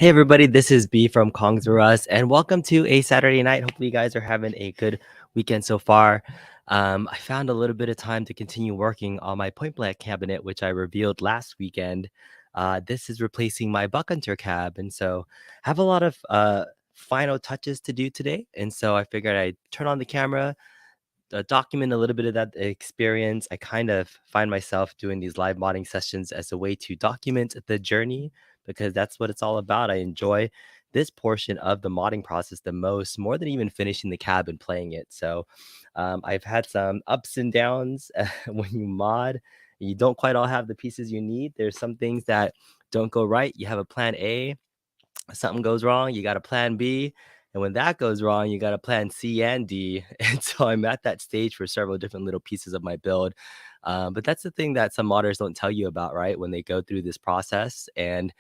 Hey everybody, this is B from Kongs R Us, and welcome to a Saturday night. Hopefully, you guys are having a good weekend so far. I found a little bit of time to continue working on my point blank cabinet, which I revealed last weekend. This is replacing my Buck Hunter cab, and so I have a lot of final touches to do today. And so I figured I'd turn on the camera, document a little bit of that experience. I kind of find myself doing these live modding sessions as a way to document the journey because that's what it's all about. I enjoy this portion of the modding process the most, more than even finishing the cab and playing it. So I've had some ups and downs when you mod. You don't quite all have the pieces you need. There's some things that don't go right. You have a plan A, something goes wrong, you got a plan B. And when that goes wrong, you got a plan C and D. And so I'm at that stage for several different little pieces of my build. But that's the thing that some modders don't tell you about, right? When they go through this process. And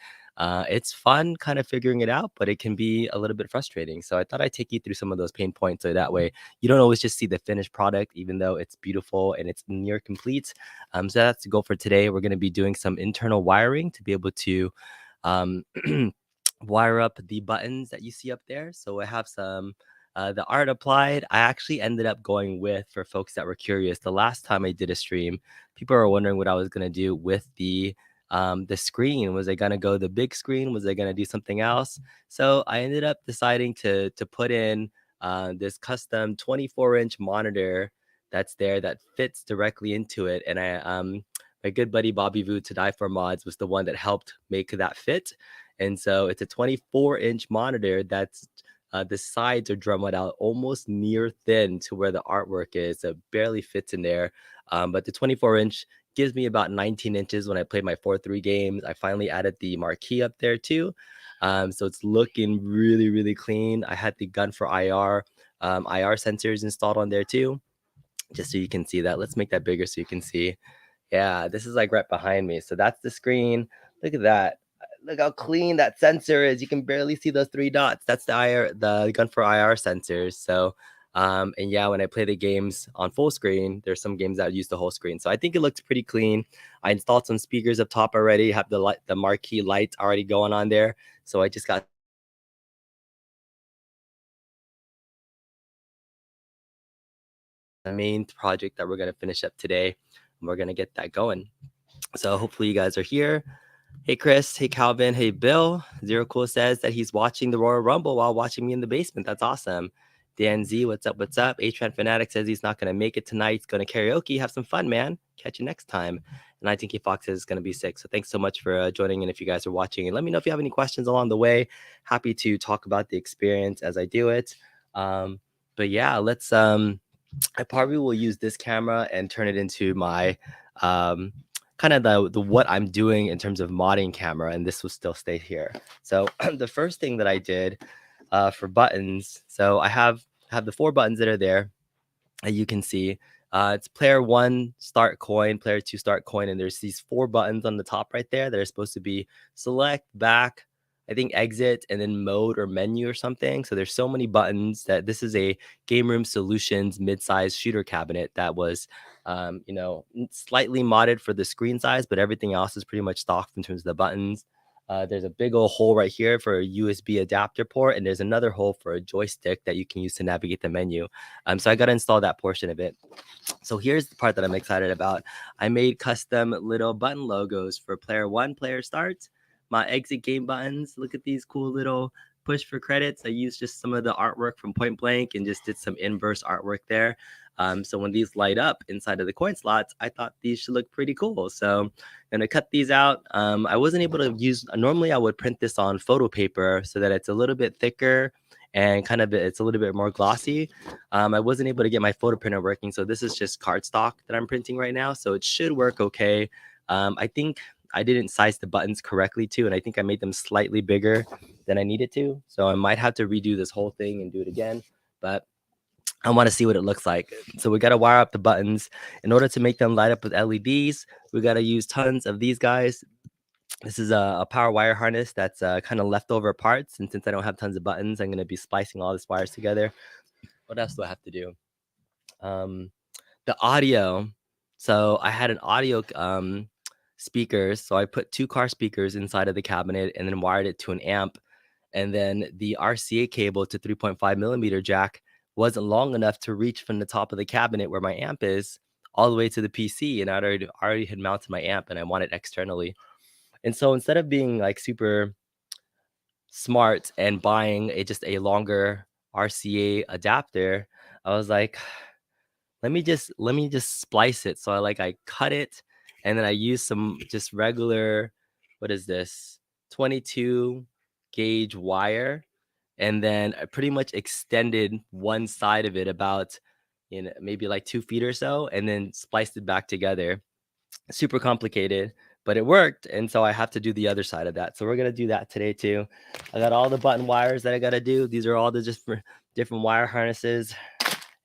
it's fun kind of figuring it out, but it can be a little bit frustrating. So I thought I'd take you through some of those pain points so that way you don't always just see the finished product, even though it's beautiful and it's near complete. So that's the goal for today. We're going to be doing some internal wiring to be able to um, wire up the buttons that you see up there. So I have some the art applied. I actually ended up going with, for folks that were curious, the last time I did a stream, people were wondering what I was going to do with the screen. Was I going to go the big screen? Was I going to do something else? So I ended up deciding to put in this custom 24-inch monitor that's there that fits directly into it. And my good buddy Bobby Vu to Die for Mods was the one that helped make that fit. And so it's a 24-inch monitor that's the sides are drummed out almost near thin to where the artwork is. So it barely fits in there. But the 24-inch gives me about 19 inches when I play my 4-3 games. I finally added the marquee up there too. So it's looking really, really clean. I had the gun for IR sensors installed on there too, just so you can see that. Let's make that bigger so you can see. Yeah, this is like right behind me. So that's the screen. Look at that. Look how clean that sensor is. You can barely see those 3 dots. That's the gun for IR sensors. So, and yeah, when I play the games on full screen, there's some games that use the whole screen. So I think it looks pretty clean. I installed some speakers up top already. Have the marquee lights already going on there. So I just got the main project that we're gonna finish up today, and we're gonna get that going. So hopefully you guys are here. Hey Chris, hey Calvin, hey Bill. Zero Cool says that he's watching the Royal Rumble while watching me in the basement. That's awesome. Dan Z, what's up? What's up? Atran Fanatic says he's not gonna make it tonight. He's going to karaoke. Have some fun, man. Catch you next time. And I think he Fox is going to be sick. So thanks so much for joining in if you guys are watching. And let me know if you have any questions along the way. Happy to talk about the experience as I do it. But yeah, let's I probably will use this camera and turn it into my kind of the what I'm doing in terms of modding camera, and this will still stay here. So the first thing that I did for buttons, so I have the 4 buttons that are there, you can see. It's player 1 start coin, player 2 start coin, and there's these 4 buttons on the top right there that are supposed to be select, back, I think exit, and then mode or menu or something. So there's so many buttons that this is a Game Room Solutions mid-size shooter cabinet that was, slightly modded for the screen size, but everything else is pretty much stock in terms of the buttons. There's a big old hole right here for a USB adapter port, and there's another hole for a joystick that you can use to navigate the menu. So I got to install that portion of it. So here's the part that I'm excited about. I made custom little button logos for player 1, player starts, my exit game buttons. Look at these cool little push for credits. I used just some of the artwork from Point Blank and just did some inverse artwork there. So when these light up inside of the coin slots, I thought these should look pretty cool. So I'm gonna cut these out. I wasn't able to use, normally I would print this on photo paper so that it's a little bit thicker and kind of it's a little bit more glossy. I wasn't able to get my photo printer working, so this is just cardstock that I'm printing right now, so it should work okay. I think I didn't size the buttons correctly too, and I think I made them slightly bigger than I needed to, so I might have to redo this whole thing and do it again, but I want to see what it looks like. So we got to wire up the buttons. In order to make them light up with LEDs, we got to use tons of these guys. This is a power wire harness that's kind of leftover parts, and since I don't have tons of buttons, I'm going to be splicing all these wires together. What else do I have to do? The audio. So I had an audio speakers. So I put 2 car speakers inside of the cabinet and then wired it to an amp and then the RCA cable to 3.5 millimeter jack wasn't long enough to reach from the top of the cabinet where my amp is all the way to the PC, and I already had mounted my amp and I want it externally. And so instead of being like super smart and buying just a longer RCA adapter, I was like, let me just splice it. So I cut it, and then I use some just regular, what is this, 22 gauge wire, and then I pretty much extended one side of it about, maybe like 2 feet or so, and then spliced it back together. Super complicated, but it worked, and so I have to do the other side of that. So we're gonna do that today too. I got all the button wires that I gotta do. These are all the just different wire harnesses,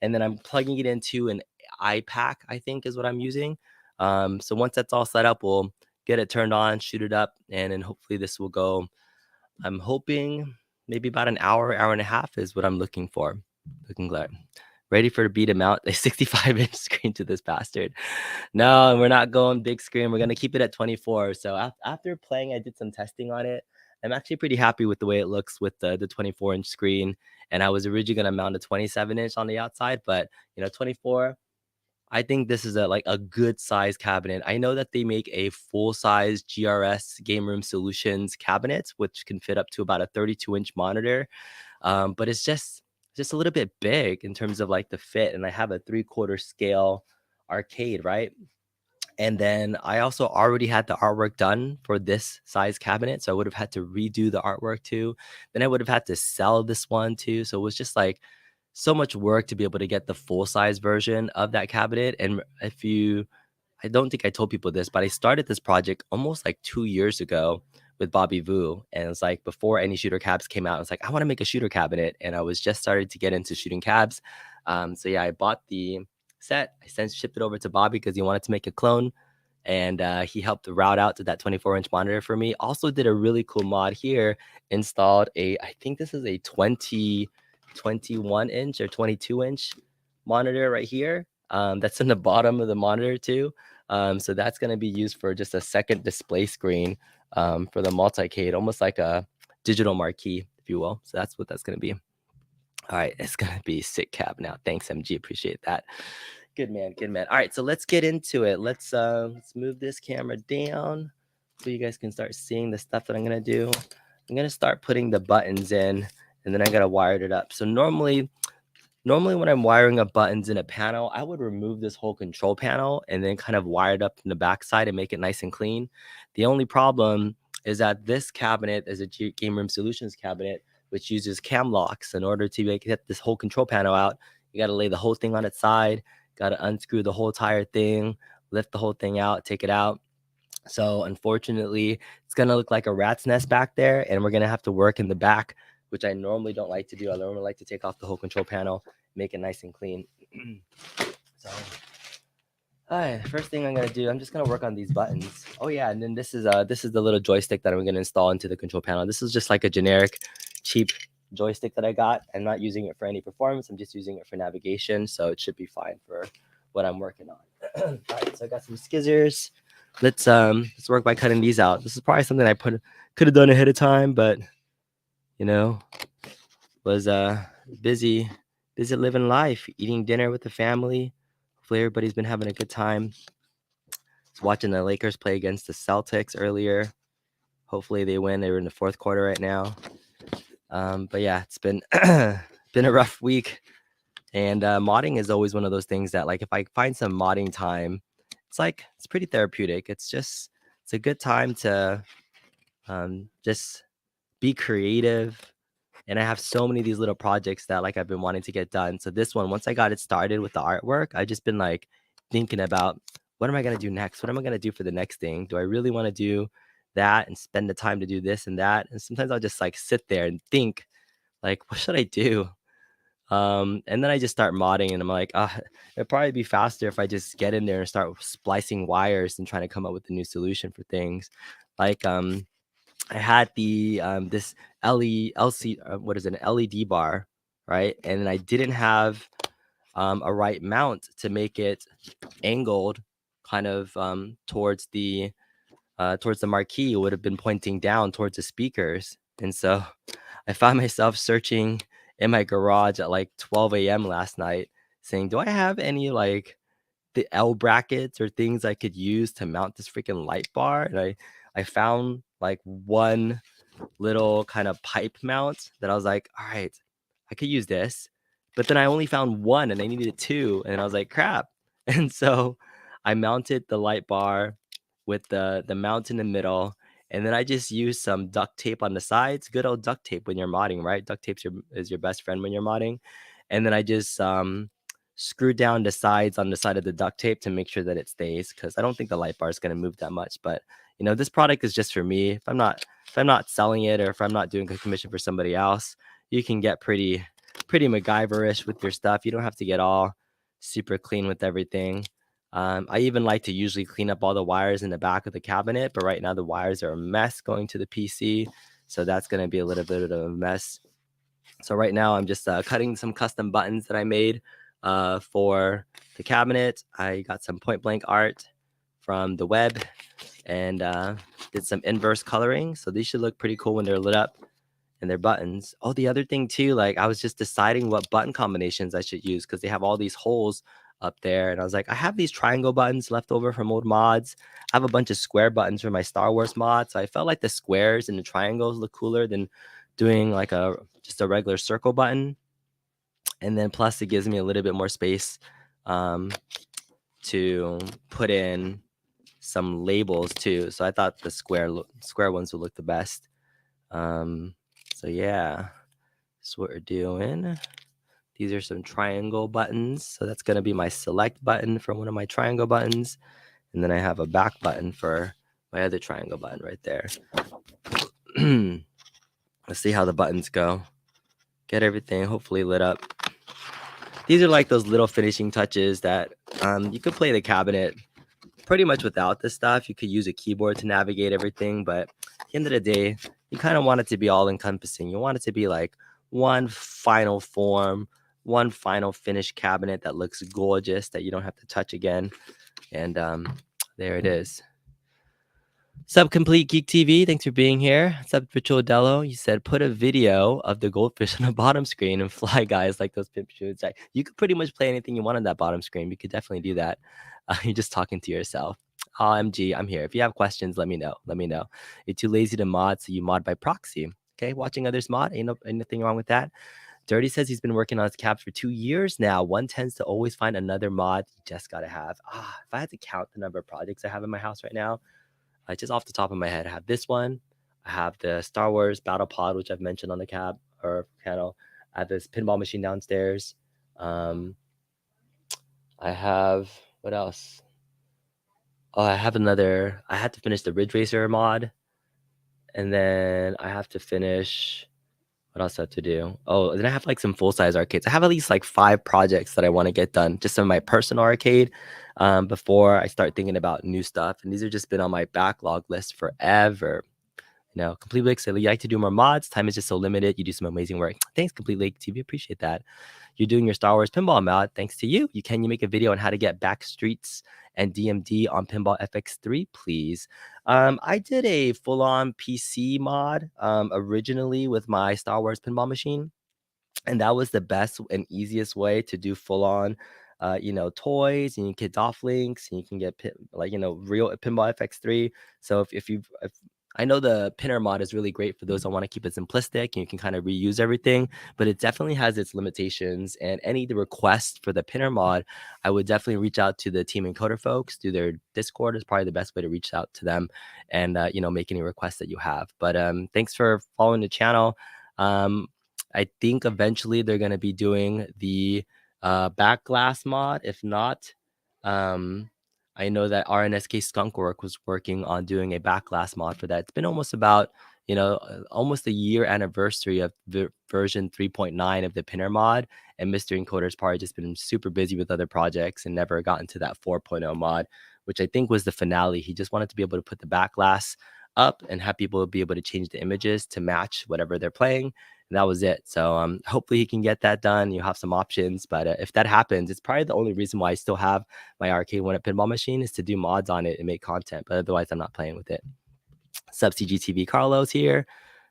and then I'm plugging it into an iPack, I think is what I'm using. So once that's all set up, we'll get it turned on, shoot it up, and then hopefully this will go. I'm hoping maybe about an hour, hour and a half is what I'm looking for. Looking glad. Ready for the beat to mount a 65-inch screen to this bastard. No, we're not going big screen. We're going to keep it at 24. So after playing, I did some testing on it. I'm actually pretty happy with the way it looks with the 24-inch screen. And I was originally going to mount a 27-inch on the outside, but 24, I think this is a good size cabinet. I know that they make a full size GRS Game Room Solutions cabinet, which can fit up to about a 32-inch monitor. But it's just a little bit big in terms of like the fit. And I have a 3/4 scale arcade, right? And then I also already had the artwork done for this size cabinet. So I would have had to redo the artwork too. Then I would have had to sell this one too. So it was just like so much work to be able to get the full size version of that cabinet. And I don't think I told people this, but I started this project almost like 2 years ago with Bobby Vu. And it was like before any shooter cabs came out, I was like, I want to make a shooter cabinet. And I was just started to get into shooting cabs. So yeah, I bought the set. I shipped it over to Bobby because he wanted to make a clone. And he helped route out to that 24-inch monitor for me. Also did a really cool mod here, installed I think this is a 21-inch or 22-inch monitor right here. That's in the bottom of the monitor too. So that's going to be used for just a second display screen for the multicade, almost like a digital marquee, if you will. So that's what that's going to be. All right, it's going to be sick cab now. Thanks, MG. Appreciate that. Good man, good man. All right, so let's get into it. Let's move this camera down so you guys can start seeing the stuff that I'm going to do. I'm going to start putting the buttons in, and then I got to wire it up. So normally when I'm wiring up buttons in a panel, I would remove this whole control panel and then kind of wire it up from the backside and make it nice and clean. The only problem is that this cabinet is a Game Room Solutions cabinet, which uses cam locks. In order to get this whole control panel out, you got to lay the whole thing on its side, got to unscrew the whole entire thing, lift the whole thing out, take it out. So unfortunately, it's going to look like a rat's nest back there, and we're going to have to work in the back, which I normally don't like to do. I normally like to take off the whole control panel, make it nice and clean. So, all right, first thing I'm going to do, I'm just going to work on these buttons. Oh yeah, and then this is the little joystick that I'm going to install into the control panel. This is just like a generic cheap joystick that I got. I'm not using it for any performance. I'm just using it for navigation, so it should be fine for what I'm working on. All right, so I got some skizzers. Let's work by cutting these out. This is probably something I could have done ahead of time, but was busy living life, eating dinner with the family. Hopefully everybody's been having a good time. Was watching the Lakers play against the Celtics earlier. Hopefully they win. They were in the fourth quarter right now. But yeah, it's been been a rough week. And modding is always one of those things that, like, if I find some modding time, it's pretty therapeutic. It's a good time to just be creative. And I have so many of these little projects that I've been wanting to get done. So this one, once I got it started with the artwork, I've just been thinking about, what am I going to do next? What am I going to do for the next thing? Do I really want to do that and spend the time to do this and that? And sometimes I'll just sit there and think, what should I do? And then I just start modding, and I'm like, it'd probably be faster if I just get in there and start splicing wires and trying to come up with a new solution for things. I had the this an LED bar, right? And I didn't have a right mount to make it angled kind of towards the marquee. It would have been pointing down towards the speakers. And so I found myself searching in my garage at like 12 a.m. last night, saying, "Do I have any like the L brackets or things I could use to mount this freaking light bar?" And I found like one little kind of pipe mount that I was like, all right, I could use this. But then I only found one and I needed two. And I was like, crap. And so I mounted the light bar with the mount in the middle. And then I just used some duct tape on the sides. Good old duct tape when you're modding, right? Duct tape is your best friend when you're modding. And then I just screwed down the sides on the side of the duct tape to make sure that it stays, because I don't think the light bar is going to move that much. But this product is just for me. If I'm not selling it, or if I'm not doing a commission for somebody else, you can get pretty MacGyverish with your stuff. You don't have to get all super clean with everything. I even like to usually clean up all the wires in the back of the cabinet, but right now the wires are a mess going to the PC, so that's going to be a little bit of a mess. So right now I'm just cutting some custom buttons that I made for the cabinet. I got some point blank art from the web and did some inverse coloring. So these should look pretty cool when they're lit up, and they're buttons. Oh, the other thing too, like I was just deciding what button combinations I should use, because they have all these holes up there. And I was like, I have these triangle buttons left over from old mods. I have a bunch of square buttons for my Star Wars mod. So I felt like the squares and the triangles look cooler than doing like just a regular circle button. And then plus it gives me a little bit more space to put in some labels too. So I thought the square ones would look the best. So yeah, that's what we're doing. These are some triangle buttons. So that's going to be my select button for one of my triangle buttons. And then I have a back button for my other triangle button right there. Let's see how the buttons go. Get everything hopefully lit up. These are like those little finishing touches that you could play the cabinet pretty much without this stuff. You could use a keyboard to navigate everything, but at the end of the day, you kind of want it to be all encompassing. You want it to be like one final form, one final finished cabinet that looks gorgeous, that you don't have to touch again. And there it is. Sub Complete Geek TV, thanks for being here. Sub Virtual Dello, you said put a video of the goldfish on the bottom screen and fly guys like those pimp shoots. You could pretty much play anything you want on that bottom screen. You could definitely do that. You're just talking to yourself. OMG, I'm here. If you have questions, let me know. You're too lazy to mod, so you mod by proxy. Okay, watching others mod, ain't nothing wrong with that. Dirty says he's been working on his cabs for 2 years now. One tends to always find another mod you just gotta have. If I had to count the number of projects I have in my house right now, just off the top of my head, I have this one. I have the Star Wars Battle Pod, which I've mentioned on the cab or channel. I have this pinball machine downstairs. I have, what else? Oh, I have another. I had to finish the Ridge Racer mod. And then I have to finish, what else I have to do? Oh, then I have like some full-size arcades. I have at least like 5 projects that I want to get done, just in my personal arcade, before I start thinking about new stuff. And these have just been on my backlog list forever. Complete Lake said, you like to do more mods. Time is just so limited. You do some amazing work. Thanks, Complete Lake TV. Appreciate that. You're doing your Star Wars pinball mod. Thanks to you. Can you make a video on how to get back streets and DMD on Pinball FX3, please? I did a full-on PC mod originally with my Star Wars pinball machine. And that was the best and easiest way to do full-on, toys, and you get DOF links, and you can get real Pinball FX3. So if I know the pinner mod is really great for those that want to keep it simplistic and you can kind of reuse everything, but it definitely has its limitations. And any requests for the pinner mod, I would definitely reach out to the Team Encoder folks. Through their Discord is probably the best way to reach out to them and make any requests that you have. But thanks for following the channel. I think eventually they're going to be doing the back glass mod. If not, I know that RNSK Skunkwork was working on doing a back glass mod for that. It's been almost about, almost a year anniversary of the version 3.9 of the pinner mod. And Mr. Encoder's probably just been super busy with other projects and never gotten to that 4.0 mod, which I think was the finale. He just wanted to be able to put the back glass up and have people be able to change the images to match whatever they're playing. And that was it. So hopefully he can get that done. You have some options, but if that happens, it's probably the only reason why I still have my arcade one-up pinball machine is to do mods on it and make content. But otherwise, I'm not playing with it. Sub CGTV Carlos here.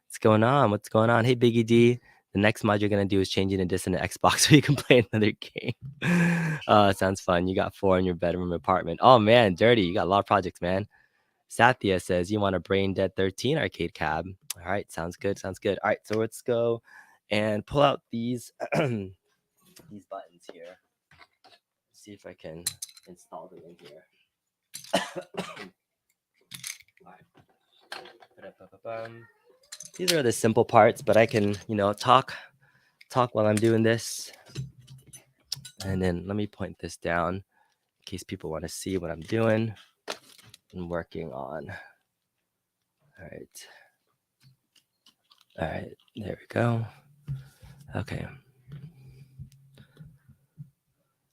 What's going on? What's going on? Hey, Biggie D. The next mod you're gonna do is changing it to an Xbox so you can play another game. Sounds fun. You got 4 in your bedroom apartment. Oh man, dirty. You got a lot of projects, man. Sathya says you want a Brain Dead 13 arcade cab. All right, sounds good. Sounds good. All right, so let's go and pull out these these buttons here. See if I can install them in here. All right. These are the simple parts, but I can, talk while I'm doing this. And then let me point this down in case people want to see what I'm doing and working on. All right. All right, there we go. Okay.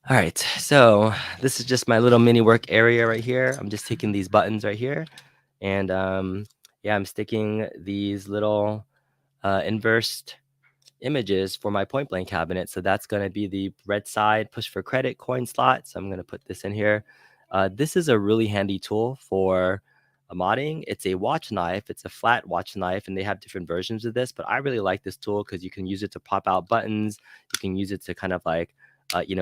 All right, so this is just my little mini work area right here. I'm just taking these buttons right here, and yeah, I'm sticking these little inversed images for my point blank cabinet. So that's going to be the red side push for credit coin slot. So I'm going to put this in here. This is a really handy tool for modding. It's a watch knife. It's a flat watch knife, and they have different versions of this. But I really like this tool because you can use it to pop out buttons. You can use it to kind of like,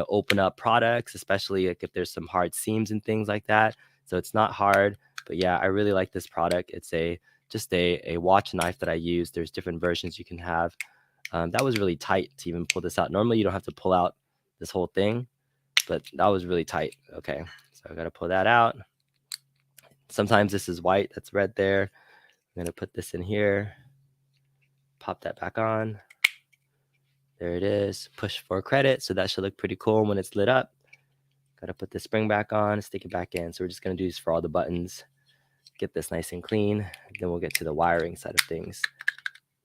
open up products, especially like if there's some hard seams and things like that. So it's not hard. But yeah, I really like this product. It's just a watch knife that I use. There's different versions you can have. That was really tight to even pull this out. Normally you don't have to pull out this whole thing, but that was really tight. Okay, so I got to pull that out. Sometimes this is white, that's red there. I'm going to put this in here, pop that back on. There it is, push for credit. So that should look pretty cool when it's lit up. Got to put the spring back on, stick it back in. So we're just going to do this for all the buttons. Get this nice and clean. Then we'll get to the wiring side of things.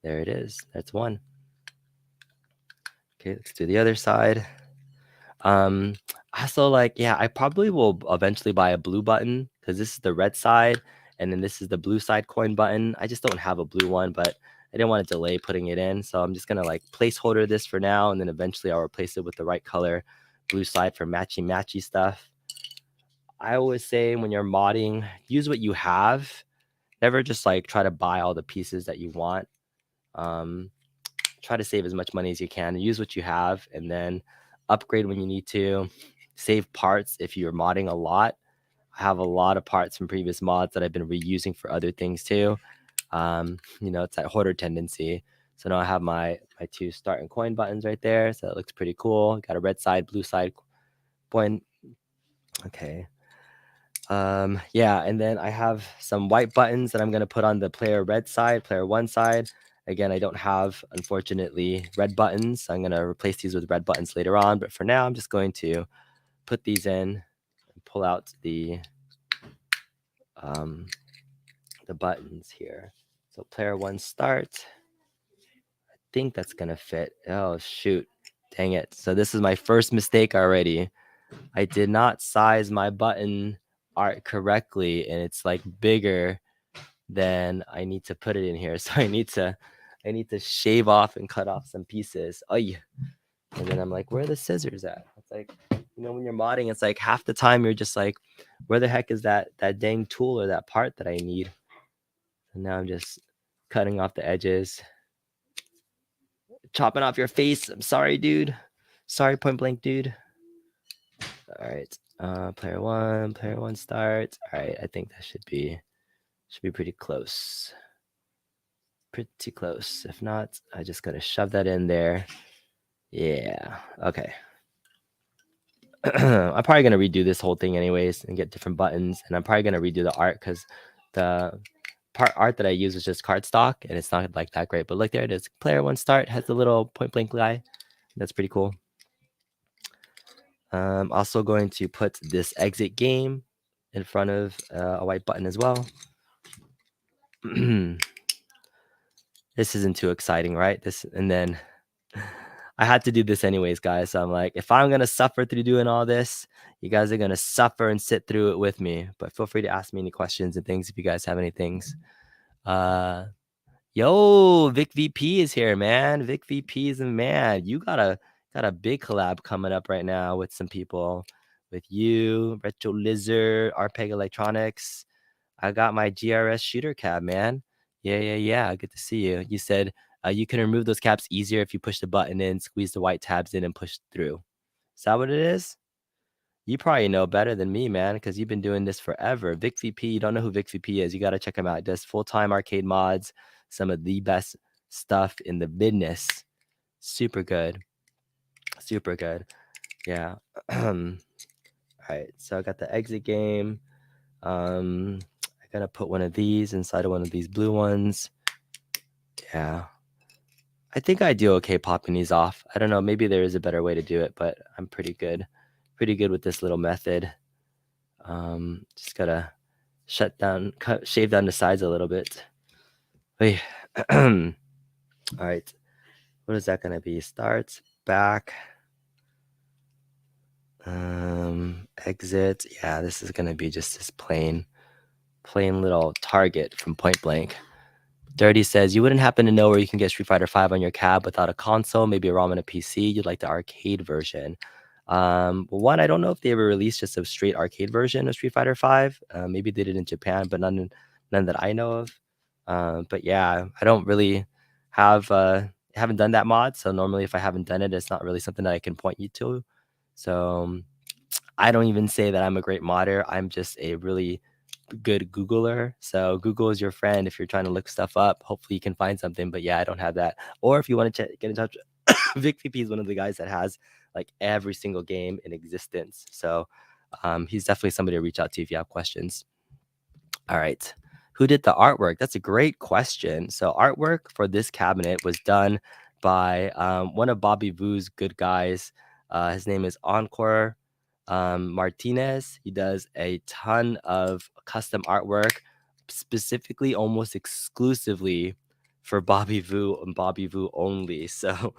There it is, that's one. Okay, let's do the other side. Also, I probably will eventually buy a blue button because this is the red side, and then this is the blue side coin button. I just don't have a blue one, but I didn't want to delay putting it in, so I'm just gonna placeholder this for now, and then eventually I'll replace it with the right color blue side for matchy stuff. I always say when you're modding, use what you have. Never just try to buy all the pieces that you want. Try to save as much money as you can and use what you have, and then upgrade when you need to. Save parts if you're modding a lot. I have a lot of parts from previous mods that I've been reusing for other things too. It's that hoarder tendency. So now I have my 2 start and coin buttons right there. So it looks pretty cool. Got a red side, blue side coin. Okay. Yeah, and then I have some white buttons that I'm going to put on the player red side, player 1 side. Again, I don't have, unfortunately, red buttons. I'm going to replace these with red buttons later on. But for now, I'm just going to put these in and pull out the buttons here. So player 1 start. I think that's going to fit. Oh, shoot. Dang it. So this is my first mistake already. I did not size my button art correctly, and it's bigger than I need to put it in here. So I need to shave off and cut off some pieces. Oh yeah. And then I'm like, where are the scissors at? It's when you're modding, it's half the time you're just where the heck is that dang tool or that part that I need? And now I'm just cutting off the edges, chopping off your face. I'm sorry, dude. Sorry, point blank, dude. All right. Player one start. All right, I think that should be pretty close. Pretty close. If not, I just gotta shove that in there. Yeah. Okay. I'm probably gonna redo this whole thing anyways and get different buttons, and I'm probably gonna redo the art because the art that I use is just cardstock and it's not that great. But look, there it is. Player 1 start has the little point blank guy. That's pretty cool. I'm also going to put this exit game in front of a white button as well. This isn't too exciting, right? And then I had to do this anyways, guys. So I'm like, if I'm gonna suffer through doing all this, you guys are gonna suffer and sit through it with me. But feel free to ask me any questions and things if you guys have any things. Yo, Vic VP is here, man. Vic VP is a man. You got a big collab coming up right now with some people, with you, Retro Lizard, Arpeg Electronics. I got my GRS shooter cab, man. Yeah. Good to see you. You said you can remove those caps easier if you push the button in, squeeze the white tabs in, and push through. Is that what it is? You probably know better than me, man, because you've been doing this forever. VicVP, you don't know who VicVP is. You got to check him out. He does full-time arcade mods, some of the best stuff in the business. Super good. Super good. Yeah. All right. So I got the exit game. I gotta put one of these inside of one of these blue ones. Yeah. I think I do okay popping these off. I don't know. Maybe there is a better way to do it, but I'm pretty good. Pretty good with this little method. Just gotta shave down the sides a little bit. Wait. All right. What is that gonna be? Start, back, exit. Yeah, this is gonna be just this plain little target from Point Blank. Dirty says, you wouldn't happen to know where you can get Street Fighter 5 on your cab without a console, maybe a ROM and a PC. You'd like the arcade version. One, I don't know if they ever released just a straight arcade version of Street Fighter 5. Maybe they did in Japan, but none that I know of. But yeah, I don't really haven't done that mod. So normally if I haven't done it, it's not really something that I can point you to. So I don't even say that I'm a great modder. I'm just a really good Googler. So Google is your friend if you're trying to look stuff up. Hopefully you can find something. But yeah, I don't have that. Or if you want to get in touch, VicVP is one of the guys that has like every single game in existence. So he's definitely somebody to reach out to if you have questions. All right. Who did the artwork? That's a great question. So artwork for this cabinet was done by one of Bobby Vu's good guys. His name is Encore Martinez. He does a ton of custom artwork, specifically almost exclusively for Bobby Vu and Bobby Vu only. So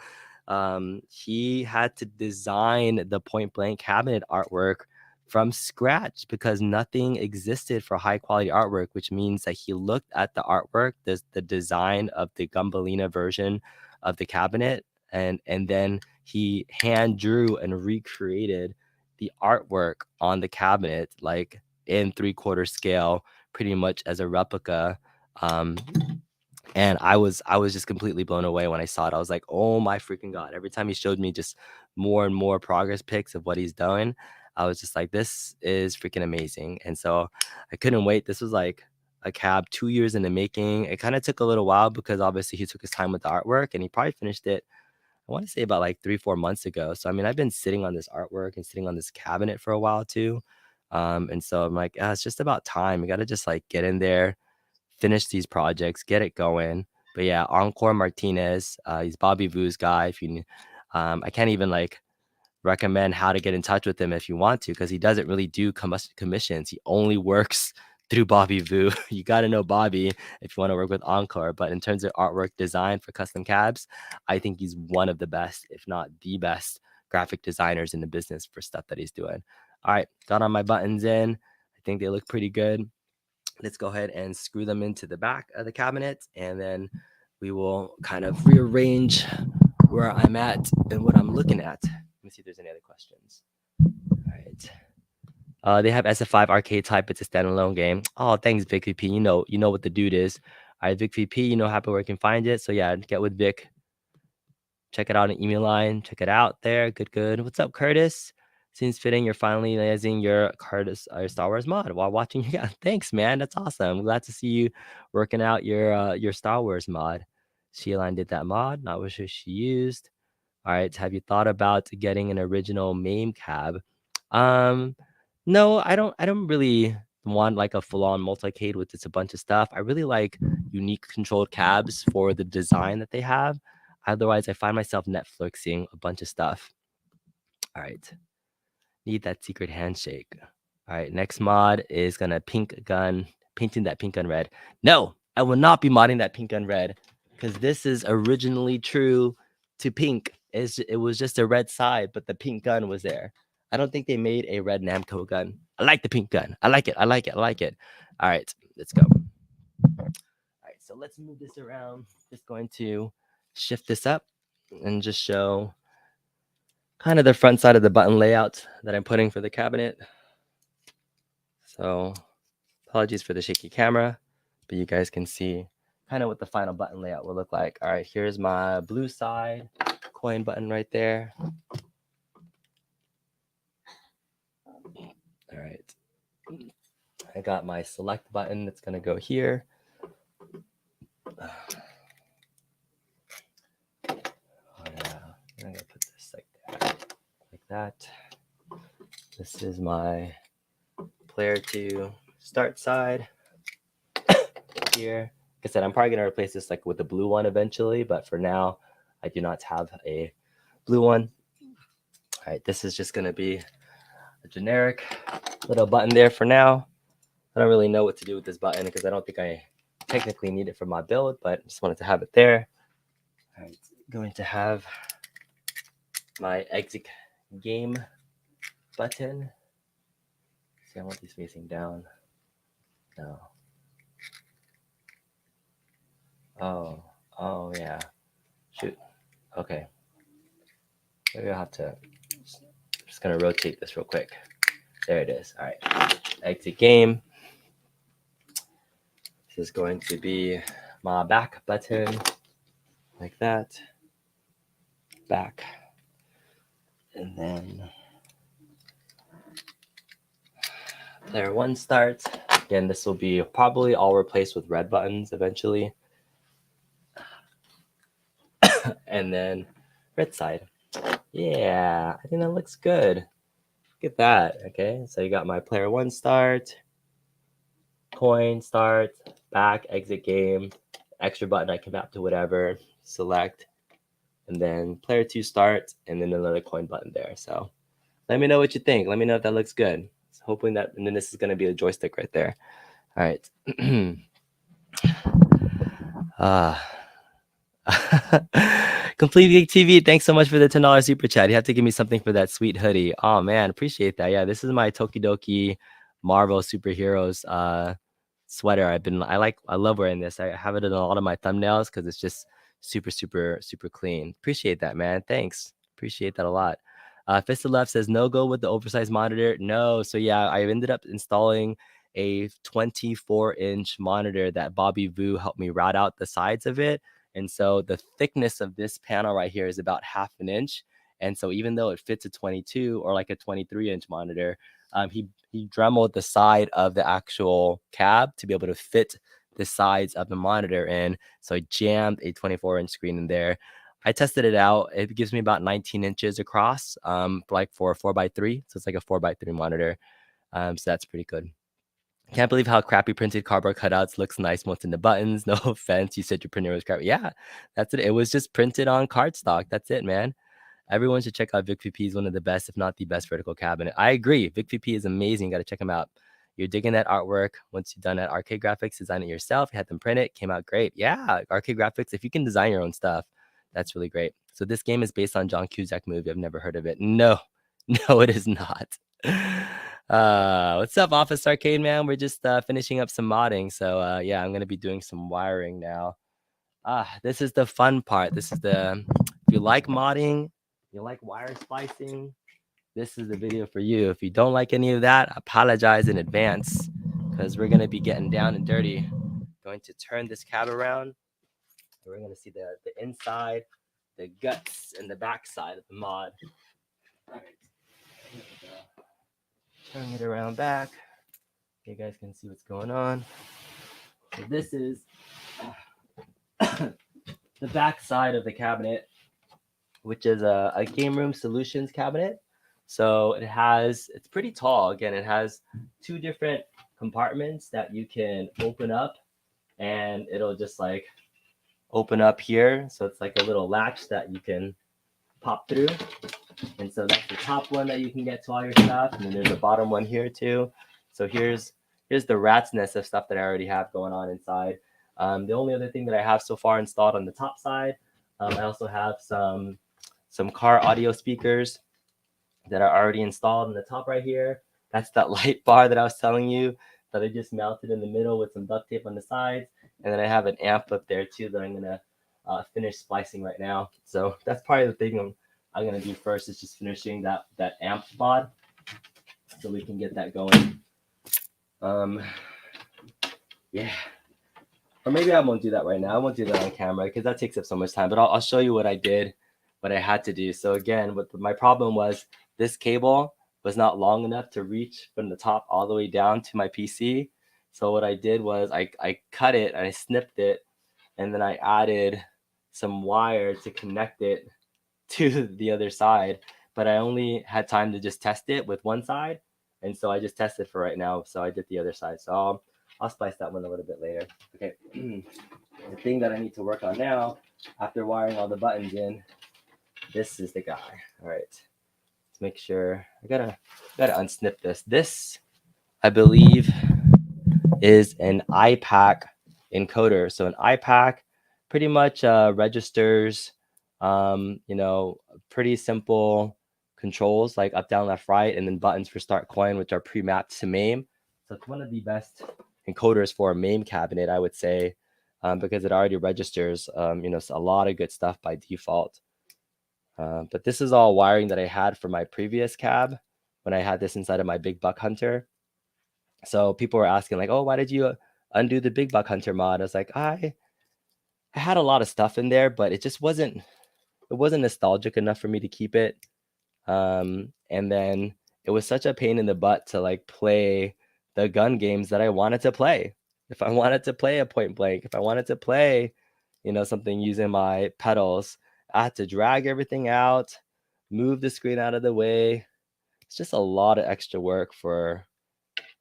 he had to design the Point Blank cabinet artwork from scratch because nothing existed for high quality artwork, which means that he looked at the artwork, the design of the Gumbalina version of the cabinet, and then he hand drew and recreated the artwork on the cabinet, like in 3/4 scale, pretty much as a replica. And I was just completely blown away when I saw it. I was like, oh my freaking God. Every time he showed me just more and more progress pics of what he's doing, I was just like, this is freaking amazing. And so I couldn't wait. This was like a cab 2 years in the making. It kind of took a little while because obviously he took his time with the artwork and he probably finished it, I want to say about like 3-4 months ago. So I mean, I've been sitting on this artwork and sitting on this cabinet for a while too. And so I'm like, it's just about time. You got to just like get in there, finish these projects, get it going. But yeah, Encore Martinez, he's Bobby Vu's guy. If you, I can't even like recommend how to get in touch with him if you want to, because he doesn't really do commissions. He only works through Bobby Vu. You got to know Bobby if you want to work with Encore. But in terms of artwork design for custom cabs, I think he's one of the best, if not the best, graphic designers in the business for stuff that he's doing. All right, got on my buttons in. I think they look pretty good. Let's go ahead and screw them into the back of the cabinet, and then we will kind of rearrange where I'm at and what I'm looking at. Let me see if there's any other questions. All right. They have SF5 arcade type. It's a standalone game. Oh, thanks, VicVP. You know what the dude is. All right, VicVP, you know happy where you can find it. So yeah, get with Vic. Check it out on email line. Check it out there. Good. What's up, Curtis? Seems fitting. You're finalizing your Star Wars mod while watching. Yeah, thanks, man. That's awesome. I'm glad to see you working out your Star Wars mod. Sheila did that mod. Not sure she used. All right. Have you thought about getting an original MAME cab? No, I don't really want like a full-on multi-cade with just a bunch of stuff. I really like unique controlled cabs for the design that they have. Otherwise, I find myself Netflixing a bunch of stuff. All right. Need that secret handshake. All right. Next mod is gonna painting that pink gun red. No, I will not be modding that pink gun red because this is originally true to pink. It was just a red side, but the pink gun was there. I don't think they made a red Namco gun. I like the pink gun. I like it. All right, let's go. All right, so let's move this around. Just going to shift this up and just show kind of the front side of the button layout that I'm putting for the cabinet. So apologies for the shaky camera, but you guys can see kind of what the final button layout will look like. All right, here's my blue side coin button right there. All right, I got my select button that's gonna go here. Oh yeah, I'm gonna put this like that. This is my player 2 start side here. Like I said, I'm probably gonna replace this like with the blue one eventually, but for now, I do not have a blue one. All right, this is just gonna be a generic little button there for now. I don't really know what to do with this button because I don't think I technically need it for my build, but just wanted to have it there. All right, going to have my exit game button. See, I want these facing down. No. Oh yeah. Shoot. Okay. Maybe I'll have to. Just gonna rotate this real quick. There it is. All right. Exit game. This is going to be my back button, like that. Back. And then player 1 starts. Again, this will be probably all replaced with red buttons eventually. And then red side. Yeah, I think that looks good. Look at that. Okay, so you got my player 1 start, coin start, back, exit game, extra button I can map to whatever, select, and then player 2 start, and then another coin button there. So let me know what you think. Let me know if that looks good. So hoping that, and then this is going to be a joystick right there. All right. Complete Geek TV, thanks so much for the $10 super chat. You have to give me something for that sweet hoodie. Oh man, appreciate that. Yeah, this is my Tokidoki Marvel superheroes sweater. I love wearing this. I have it in a lot of my thumbnails because it's just super clean. Appreciate that, man. Thanks. Appreciate that a lot. Fist of Left says no go with the oversized monitor. No. So yeah, I ended up installing a 24-inch monitor that Bobby Vu helped me route out the sides of it. And so the thickness of this panel right here is about 1/2 inch. And so even though it fits a 22 or like a 23-inch monitor, he dremeled the side of the actual cab to be able to fit the sides of the monitor in. So I jammed a 24-inch screen in there. I tested it out. It gives me about 19 inches across, like for a 4x3. So it's like a 4x3 monitor. So that's pretty good. Can't believe how crappy printed cardboard cutouts looks nice most in the buttons. No offense. You said your printer was crappy. Yeah, that's it. It was just printed on cardstock. That's it, man. Everyone should check out VicVP. Is one of the best, if not the best, vertical cabinet. I agree. VicVP is amazing. Got to check them out. You're digging that artwork. Once you've done that, Arcade Graphics, design it yourself. You had them print it. Came out great. Yeah, Arcade Graphics. If you can design your own stuff, that's really great. So this game is based on John Cusack movie. I've never heard of it. No, no, it is not. What's up, Office Arcade Man? We're just finishing up some modding. So yeah, I'm gonna be doing some wiring now. This is the fun part. This is the if you like modding, you like wire splicing, this is the video for you. If you don't like any of that, apologize in advance because we're gonna be getting down and dirty. Going to turn this cab around. We're gonna see the inside, the guts, and the backside of the mod. All right. Here we go. Turn it around back. You guys can see what's going on. So this is the back side of the cabinet, which is a game room solutions cabinet. So it's pretty tall. Again, it has 2 different compartments that you can open up, and it'll just like open up here. So it's like a little latch that you can pop through. And so that's the top one that you can get to all your stuff. And then there's a bottom one here too. So here's the rat's nest of stuff that I already have going on inside. The only other thing that I have so far installed on the top side, I also have some car audio speakers that are already installed in the top right here. That's that light bar that I was telling you that I just mounted in the middle with some duct tape on the sides. And then I have an amp up there too that I'm gonna finish splicing right now. So that's probably the thing I'm gonna do first is just finishing that amp mod so we can get that going. Yeah. Or maybe I won't do that right now. I won't do that on camera because that takes up so much time. But I'll show you what I did, what I had to do. So again, what my problem was, this cable was not long enough to reach from the top all the way down to my PC. So what I did was I cut it and I snipped it, and then I added some wire to connect it to the other side. But I only had time to just test it with one side, and so I just tested for right now. So I did the other side. So I'll splice that one a little bit later. Okay. The thing that I need to work on now, after wiring all the buttons in, this is the guy. All right. Let's make sure. I gotta unsnip this. This, I believe, is an iPack encoder. So an iPack pretty much registers, pretty simple controls like up, down, left, right, and then buttons for start coin, which are pre-mapped to MAME. So it's one of the best encoders for a MAME cabinet, I would say, because it already registers, a lot of good stuff by default. But this is all wiring that I had for my previous cab when I had this inside of my Big Buck Hunter. So people were asking like, oh, why did you undo the Big Buck Hunter mod? I was like, I had a lot of stuff in there, but it just wasn't nostalgic enough for me to keep it. And then it was such a pain in the butt to like play the gun games that I wanted to play. If I wanted to play a point blank, if I wanted to play, something using my pedals, I had to drag everything out, move the screen out of the way. It's just a lot of extra work for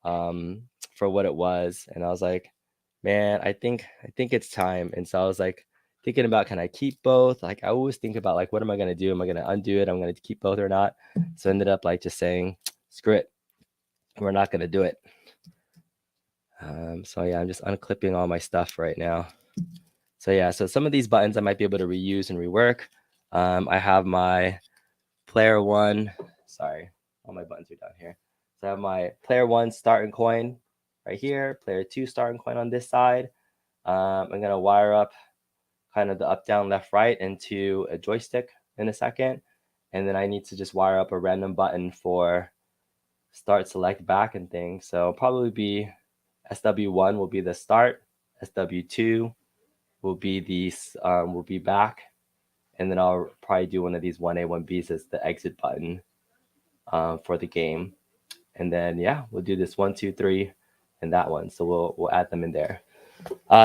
what it was. And I was like, man, I think it's time. And so I was like thinking about, can I keep both? Like I always think about like, what am I going to do? Am I going to undo it? I'm going to keep both or not? So I ended up like just saying, screw it. We're not going to do it. So yeah, I'm just unclipping all my stuff right now. So yeah, so some of these buttons I might be able to reuse and rework. I have my player one, sorry, all my buttons are down here. So I have my player one start and coin right here, player two start and coin on this side. I'm going to wire up kind of the up, down, left, right into a joystick in a second. And then I need to just wire up a random button for start, select, back and things. So probably be SW1 will be the start, SW2 will be will be back, and then I'll probably do one of these 1A, 1Bs as the exit button for the game. And then yeah, we'll do this 1, 2, 3, and that one. So we'll add them in there.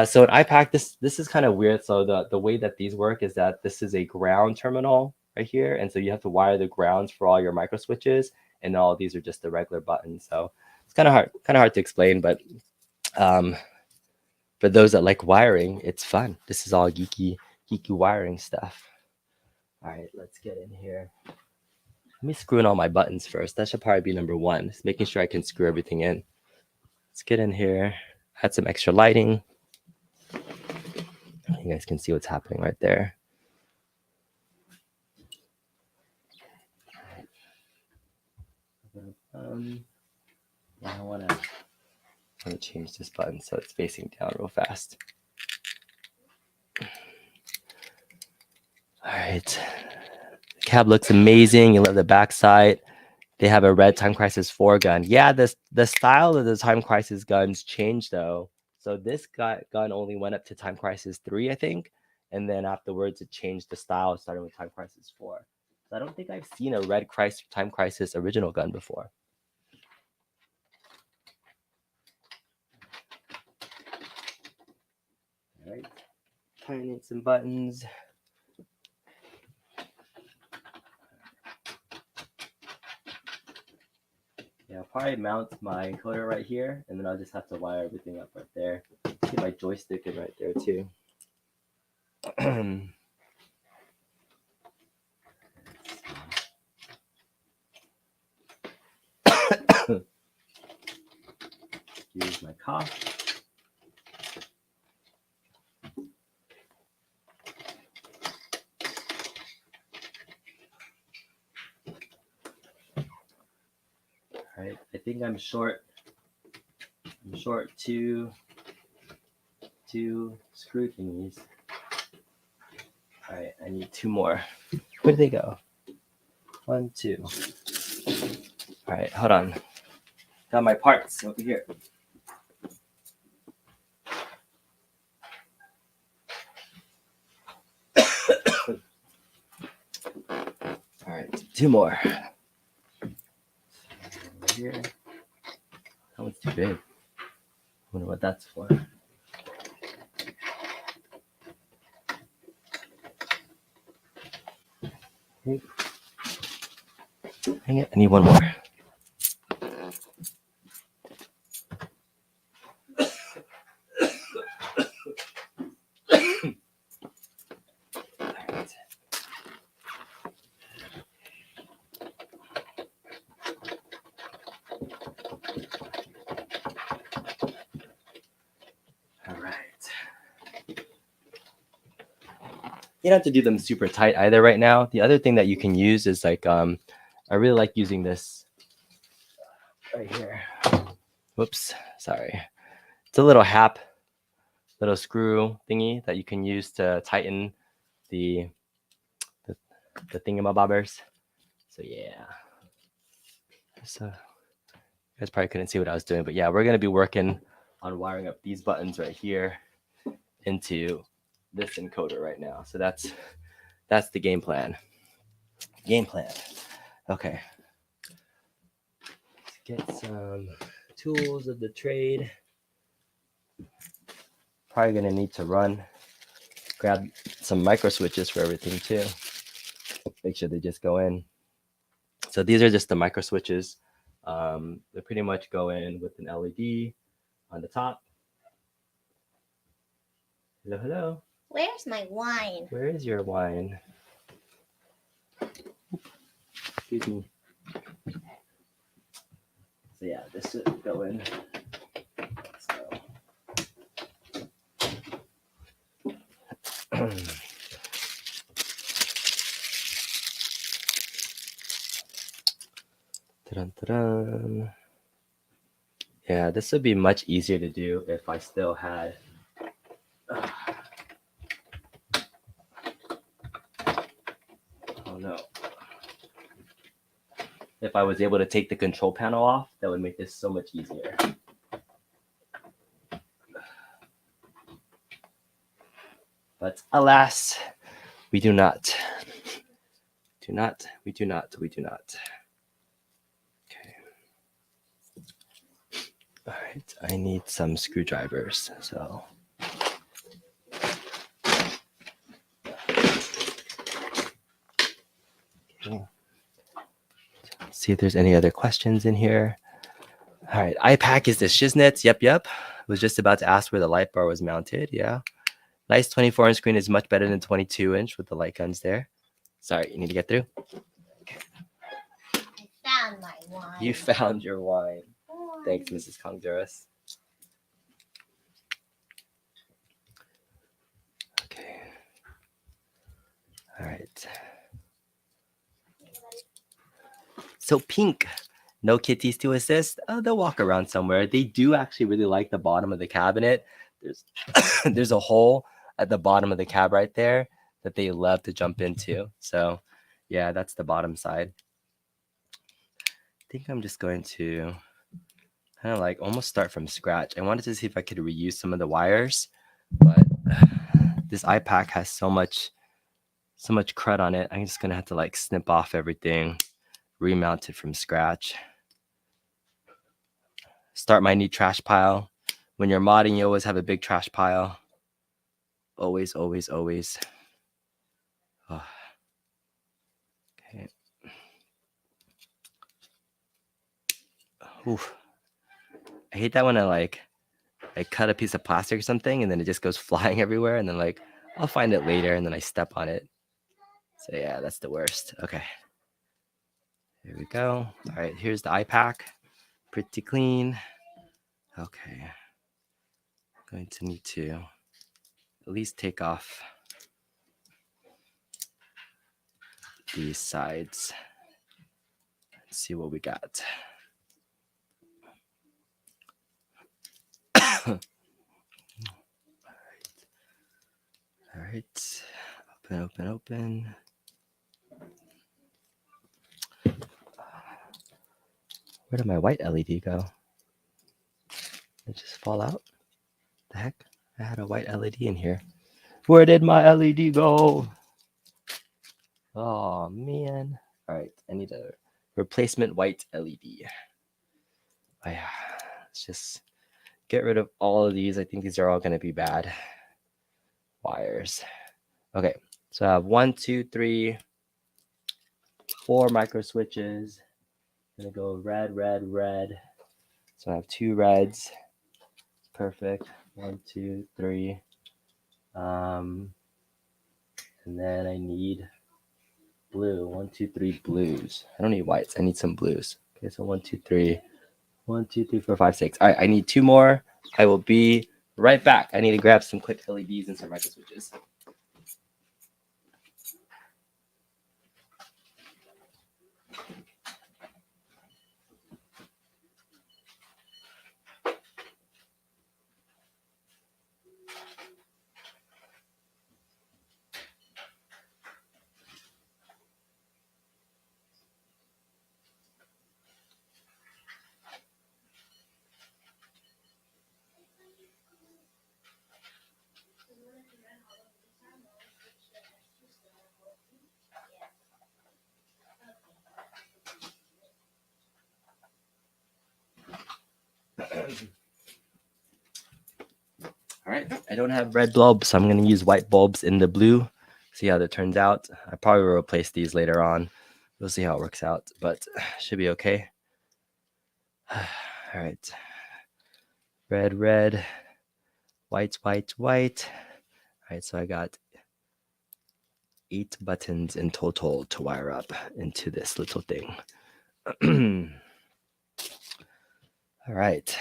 So an iPack, this is kind of weird. So the way that these work is that this is a ground terminal right here, and so you have to wire the grounds for all your micro switches, and all these are just the regular buttons. So it's kind of hard to explain, but for those that like wiring, it's fun. This is all geeky wiring stuff. All right, let's get in here. Let me screw in all my buttons first. That should probably be number one. Just making sure I can screw everything in. Let's get in here. Add some extra lighting. You guys can see what's happening right there. I want to change this button so it's facing down real fast. All right. The cab looks amazing. You love the backside. They have a red Time Crisis 4 gun. Yeah, the style of the Time Crisis guns changed though. So this gun only went up to Time Crisis 3, I think. And then afterwards it changed the style, starting with Time Crisis 4. So I don't think I've seen a red Time Crisis original gun before. All right, tightening some buttons. Yeah, I'll probably mount my encoder right here, and then I'll just have to wire everything up right there. Get my joystick in right there too. Use my cough. All right, I think I'm short. I'm short two screw thingies. All right, I need two more. Where did they go? 1, 2. All right, hold on. Got my parts over here. 2 more. Here. That one's too big. I wonder what that's for. Okay. Hang it. I need one more. All right. You don't have to do them super tight either right now. The other thing that you can use is like, I really like using this right here. Whoops, sorry. It's a little little screw thingy that you can use to tighten the thingamabobbers. So yeah. So you guys probably couldn't see what I was doing, but yeah, we're gonna be working on wiring up these buttons right here into this encoder right now. So that's the game plan. Okay. Let's get some tools of the trade. Probably gonna need to grab some micro switches for everything too. Make sure they just go in. So these are just the micro switches. They pretty much go in with an LED on the top. Hello, hello. Where's my wine? Where is your wine? Excuse me. So yeah, this should go in. Ta-dun. Yeah, this would be much easier to do if I still had oh no. If I was able to take the control panel off, that would make this so much easier. But alas, we do not. We do not. Okay. All right, I need some screwdrivers, so. Okay. See if there's any other questions in here. All right, iPack is the shiznits. Yep. Was just about to ask where the light bar was mounted. Yeah. Nice 24-inch screen is much better than 22-inch with the light guns there. Sorry, you need to get through. I found my wine. You found your wine. Thanks, Mrs. Kongduras. Okay. All right. So pink, no kitties to assist. Oh, they'll walk around somewhere. They do actually really like the bottom of the cabinet. There's there's a hole at the bottom of the cab right there that they love to jump into. So yeah, that's the bottom side. I think I'm just going to kind of like almost start from scratch. I wanted to see if I could reuse some of the wires, but this iPack has so much crud on it. I'm just gonna have to like snip off everything, remount it from scratch. Start my new trash pile. When you're modding, you always have a big trash pile. Always. Oh. Okay. Oof. I hate that when I cut a piece of plastic or something and then it just goes flying everywhere and then like I'll find it later and then I step on it. So yeah, that's the worst. Okay. Here we go. All right, here's the iPack. Pretty clean. Okay. I'm going to need to at least take off these sides. Let's see what we got. All right. Open. Where did my white LED go? Did it just fall out? The heck? I had a white LED in here. Where did my LED go? Oh, man. All right, I need a replacement white LED. Let's just get rid of all of these. I think these are all going to be bad wires. Okay, so I have 1, 2, 3, 4 micro switches. I'm gonna go red, red, red. So I have 2 reds. Perfect. 1, 2, 3. And then I need blue. 1, 2, 3 blues. I don't need whites. I need some blues. Okay, so 1, 2, 3. 1, 2, 3, 4, 5, 6. All right, I need 2 more. I will be right back. I need to grab some quick LEDs and some micro switches. All right, I don't have red bulbs, so I'm going to use white bulbs in the blue. See how that turns out. I probably will replace these later on. We'll see how it works out, but should be okay. All right. Red, red, white, white, white. All right, so I got 8 buttons in total to wire up into this little thing. All right.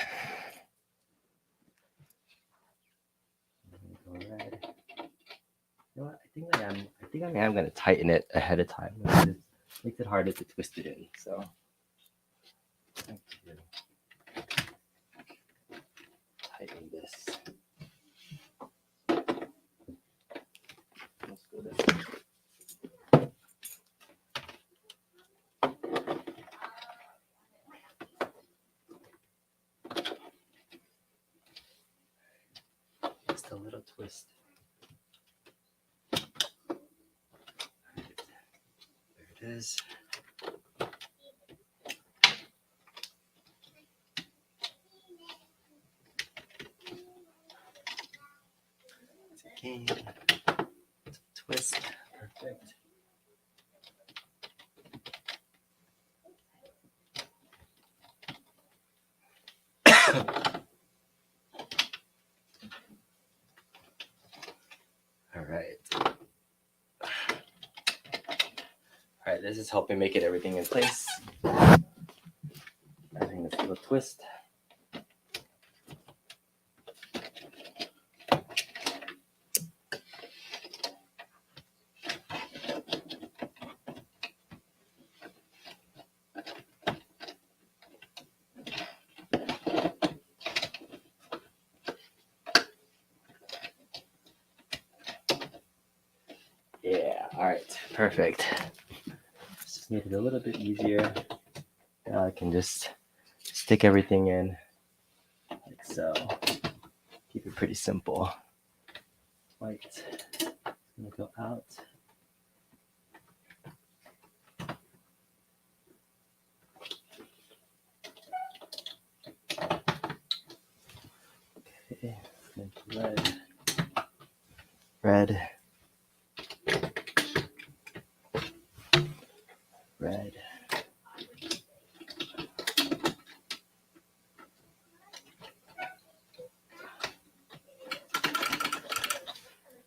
Go red. You know what? I think I am going to tighten it ahead of time. It makes it harder to twist it in. So tighten this. Let's go this way. Just a little twist. There it is. Again, twist. Perfect. All right. All right, this is helping make it everything in place. Adding this little twist. Yeah, all right, perfect. Just made it a little bit easier. Now I can just stick everything in like so. Keep it pretty simple. White is gonna go out. Okay, red, red, red.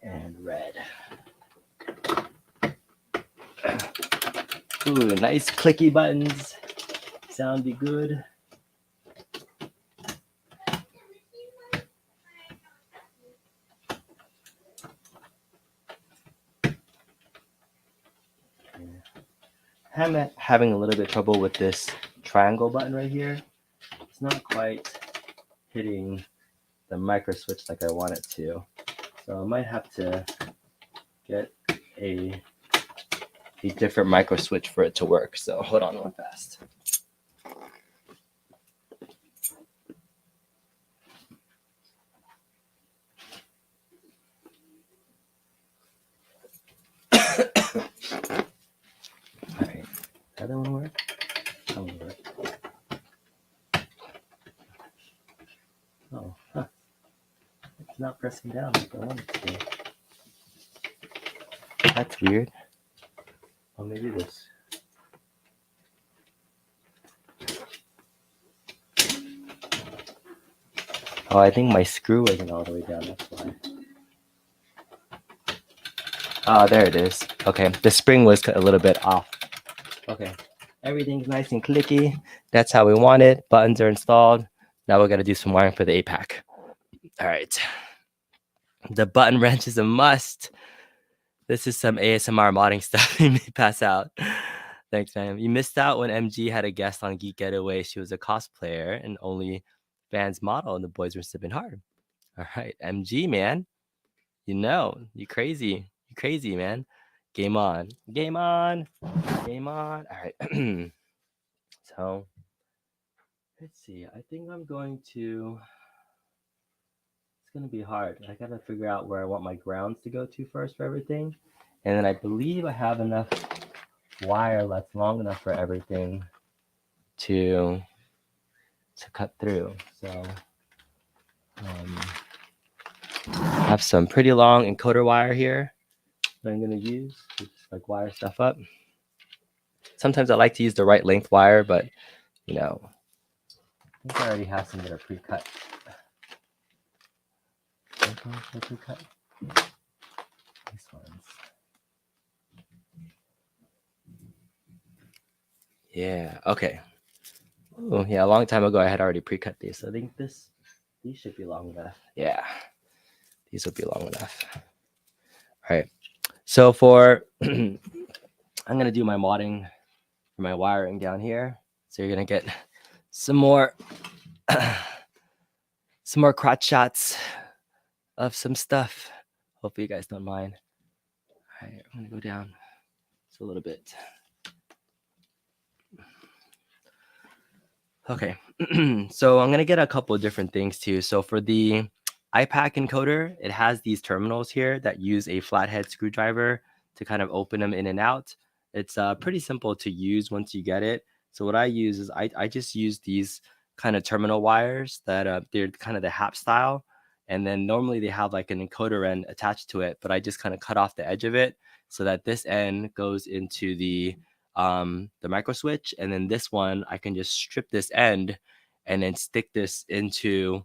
And red. Ooh, nice clicky buttons. Sound be good. I'm having a little bit of trouble with this triangle button right here. It's not quite hitting the micro switch like I want it to. So I might have to get a different micro switch for it to work. So hold on real fast. All right. Oh, huh. It's not pressing down like I want it to. That's weird. Oh, maybe this. Oh, I think my screw isn't all the way down. That's why. Ah, there it is. Okay, the spring was a little bit off. Okay, everything's nice and clicky. That's how we want it. Buttons are installed. Now we're gonna do some wiring for the APAC. All right. The button wrench is a must. This is some ASMR modding stuff. You may pass out. Thanks, man. You missed out when MG had a guest on Geek Getaway. She was a cosplayer and only fans model, and the boys were sipping hard. All right, MG, man. You crazy. You crazy, man. Game on. Game on. Game on. All right. So let's see. I think I'm going to. It's gonna be hard. I gotta figure out where I want my grounds to go to first for everything, and then I believe I have enough wire that's long enough for everything to cut through. So I have some pretty long encoder wire here that I'm gonna use to just like wire stuff up. Sometimes I like to use the right length wire, but you know, I think I already have some that are pre-cut. Pre-cut. These ones. Yeah. Okay. Oh yeah, a long time ago I had already pre-cut these. So I think these should be long enough. Yeah, these will be long enough. All right. So for I'm gonna do my modding for my wiring down here. So you're gonna get some more crotch shots of some stuff. Hopefully you guys don't mind. All right, I'm gonna go down just a little bit. Okay, so I'm gonna get a couple of different things too. So for the iPack encoder, it has these terminals here that use a flathead screwdriver to kind of open them in and out. It's pretty simple to use once you get it. So what I use is I just use these kind of terminal wires that they're kind of the HAP style. And then normally they have like an encoder end attached to it, but I just kind of cut off the edge of it so that this end goes into the micro switch, and then this one I can just strip this end and then stick this into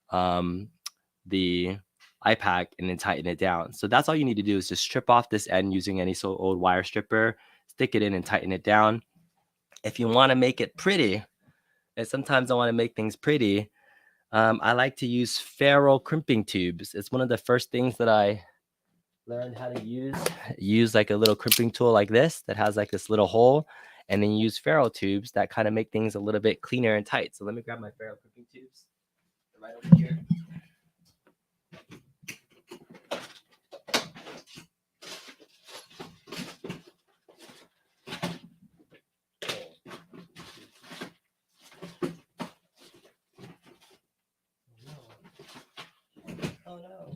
the iPack and then tighten it down. So that's all you need to do is just strip off this end using any so old wire stripper, stick it in and tighten it down. If you want to make it pretty, and sometimes I want to make things pretty, I like to use ferrule crimping tubes. It's one of the first things that I learned how to use like a little crimping tool like this that has like this little hole, and then use ferrule tubes that kind of make things a little bit cleaner and tight. So let me grab my ferrule crimping tubes right over here. Oh no.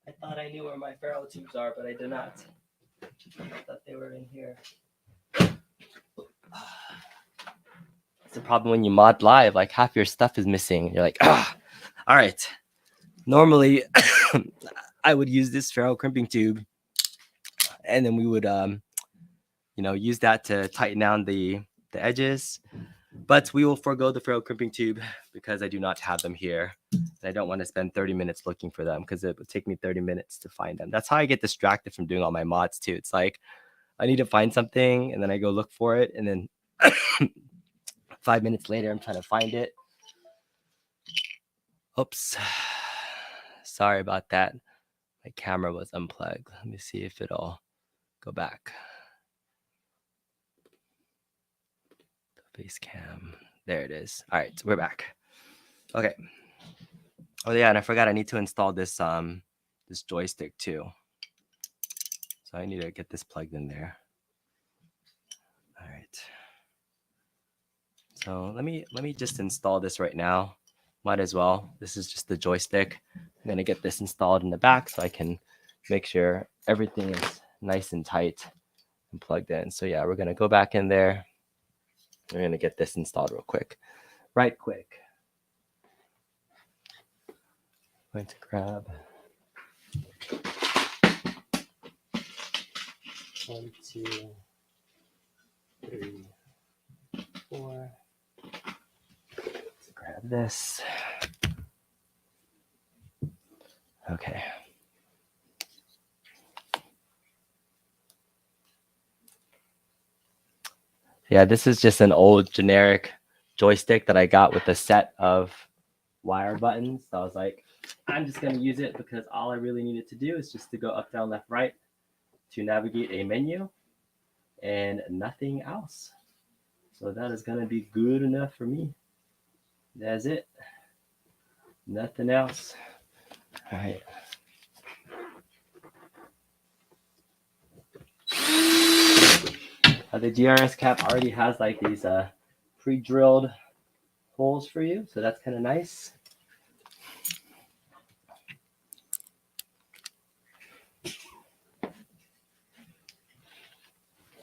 I thought I knew where my ferrule tubes are, but I do not. I thought they were in here. It's the problem when you mod live, like half your stuff is missing. You're like, ah, all right. Normally, I would use this ferrule crimping tube, and then we would, use that to tighten down the edges. But we will forego the ferrule crimping tube because I do not have them here. And I don't want to spend 30 minutes looking for them because it would take me 30 minutes to find them. That's how I get distracted from doing all my mods too. It's like I need to find something and then I go look for it. And then 5 minutes later, I'm trying to find it. Oops. Sorry about that. My camera was unplugged. Let me see if it'll go back. Face cam. There it is. All right, so we're back. Okay. Oh yeah, and I forgot I need to install this this joystick too. So I need to get this plugged in there. All right. So let me just install this right now. Might as well. This is just the joystick. I'm gonna get this installed in the back so I can make sure everything is nice and tight and plugged in. So yeah, we're gonna go back in there. We're going to get this installed real quick. Right quick. I'm going to grab 1, 2, 3, 4. Let's grab this. Okay. Yeah, this is just an old generic joystick that I got with a set of wire buttons. So I was like, I'm just going to use it because all I really needed to do is just to go up, down, left, right to navigate a menu and nothing else. So that is going to be good enough for me. That's it. Nothing else. All right. The GRS cap already has like these pre-drilled holes for you, so that's kind of nice.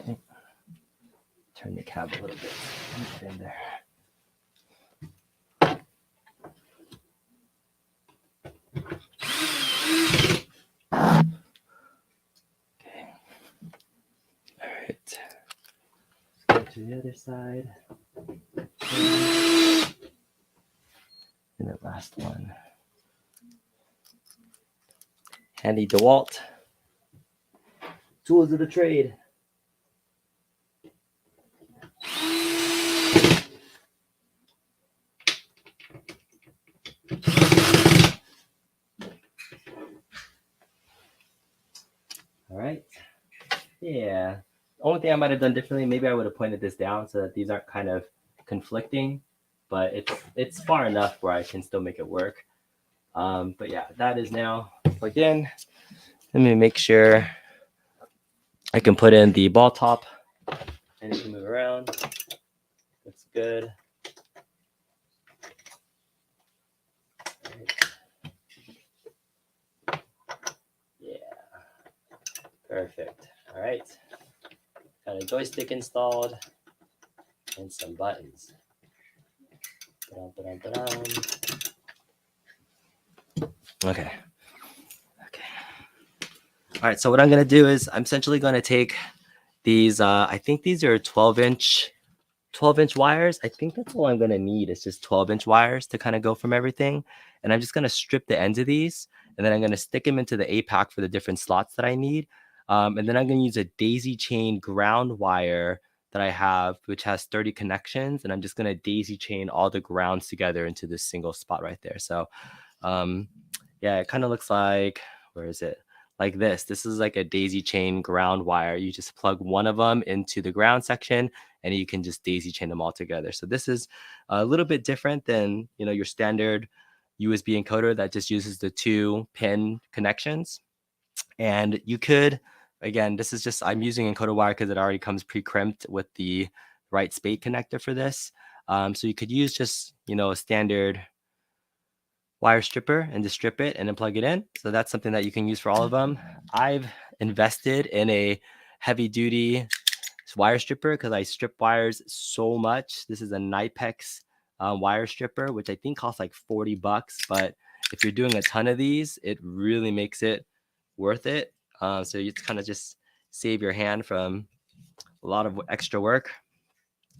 Okay. Turn the cab a little bit in there. Okay. All right. Let's go to the other side. And the last one. Handy DeWalt. Tools of the trade. All right. Yeah. Only thing I might have done differently, maybe I would have pointed this down so that these aren't kind of conflicting, but it's far enough where I can still make it work. But yeah, that is now plugged in. Let me make sure I can put in the ball top and it can move around. Looks good. Yeah, perfect. All right, got a joystick installed and some buttons. Okay. All right, so what I'm gonna do is I'm essentially gonna take these, I think these are 12-inch wires. I think that's all I'm gonna need is just 12-inch wires to kind of go from everything. And I'm just gonna strip the ends of these, and then I'm gonna stick them into the APAC for the different slots that I need. And then I'm gonna use a daisy chain ground wire that I have, which has 30 connections, and I'm just gonna daisy chain all the grounds together into this single spot right there. So yeah, it kind of looks like, where is it? Like this. This is like a daisy chain ground wire. You just plug one of them into the ground section and you can just daisy chain them all together. So this is a little bit different than, your standard USB encoder that just uses the 2-pin connections. And you could, again, this is just, I'm using encoder wire because it already comes pre-crimped with the right spade connector for this. So you could use just, a standard wire stripper and just strip it and then plug it in. So that's something that you can use for all of them. I've invested in a heavy duty wire stripper because I strip wires so much. This is a Nipex wire stripper, which I think costs like $40, but if you're doing a ton of these, it really makes it worth it. So you kind of just save your hand from a lot of extra work.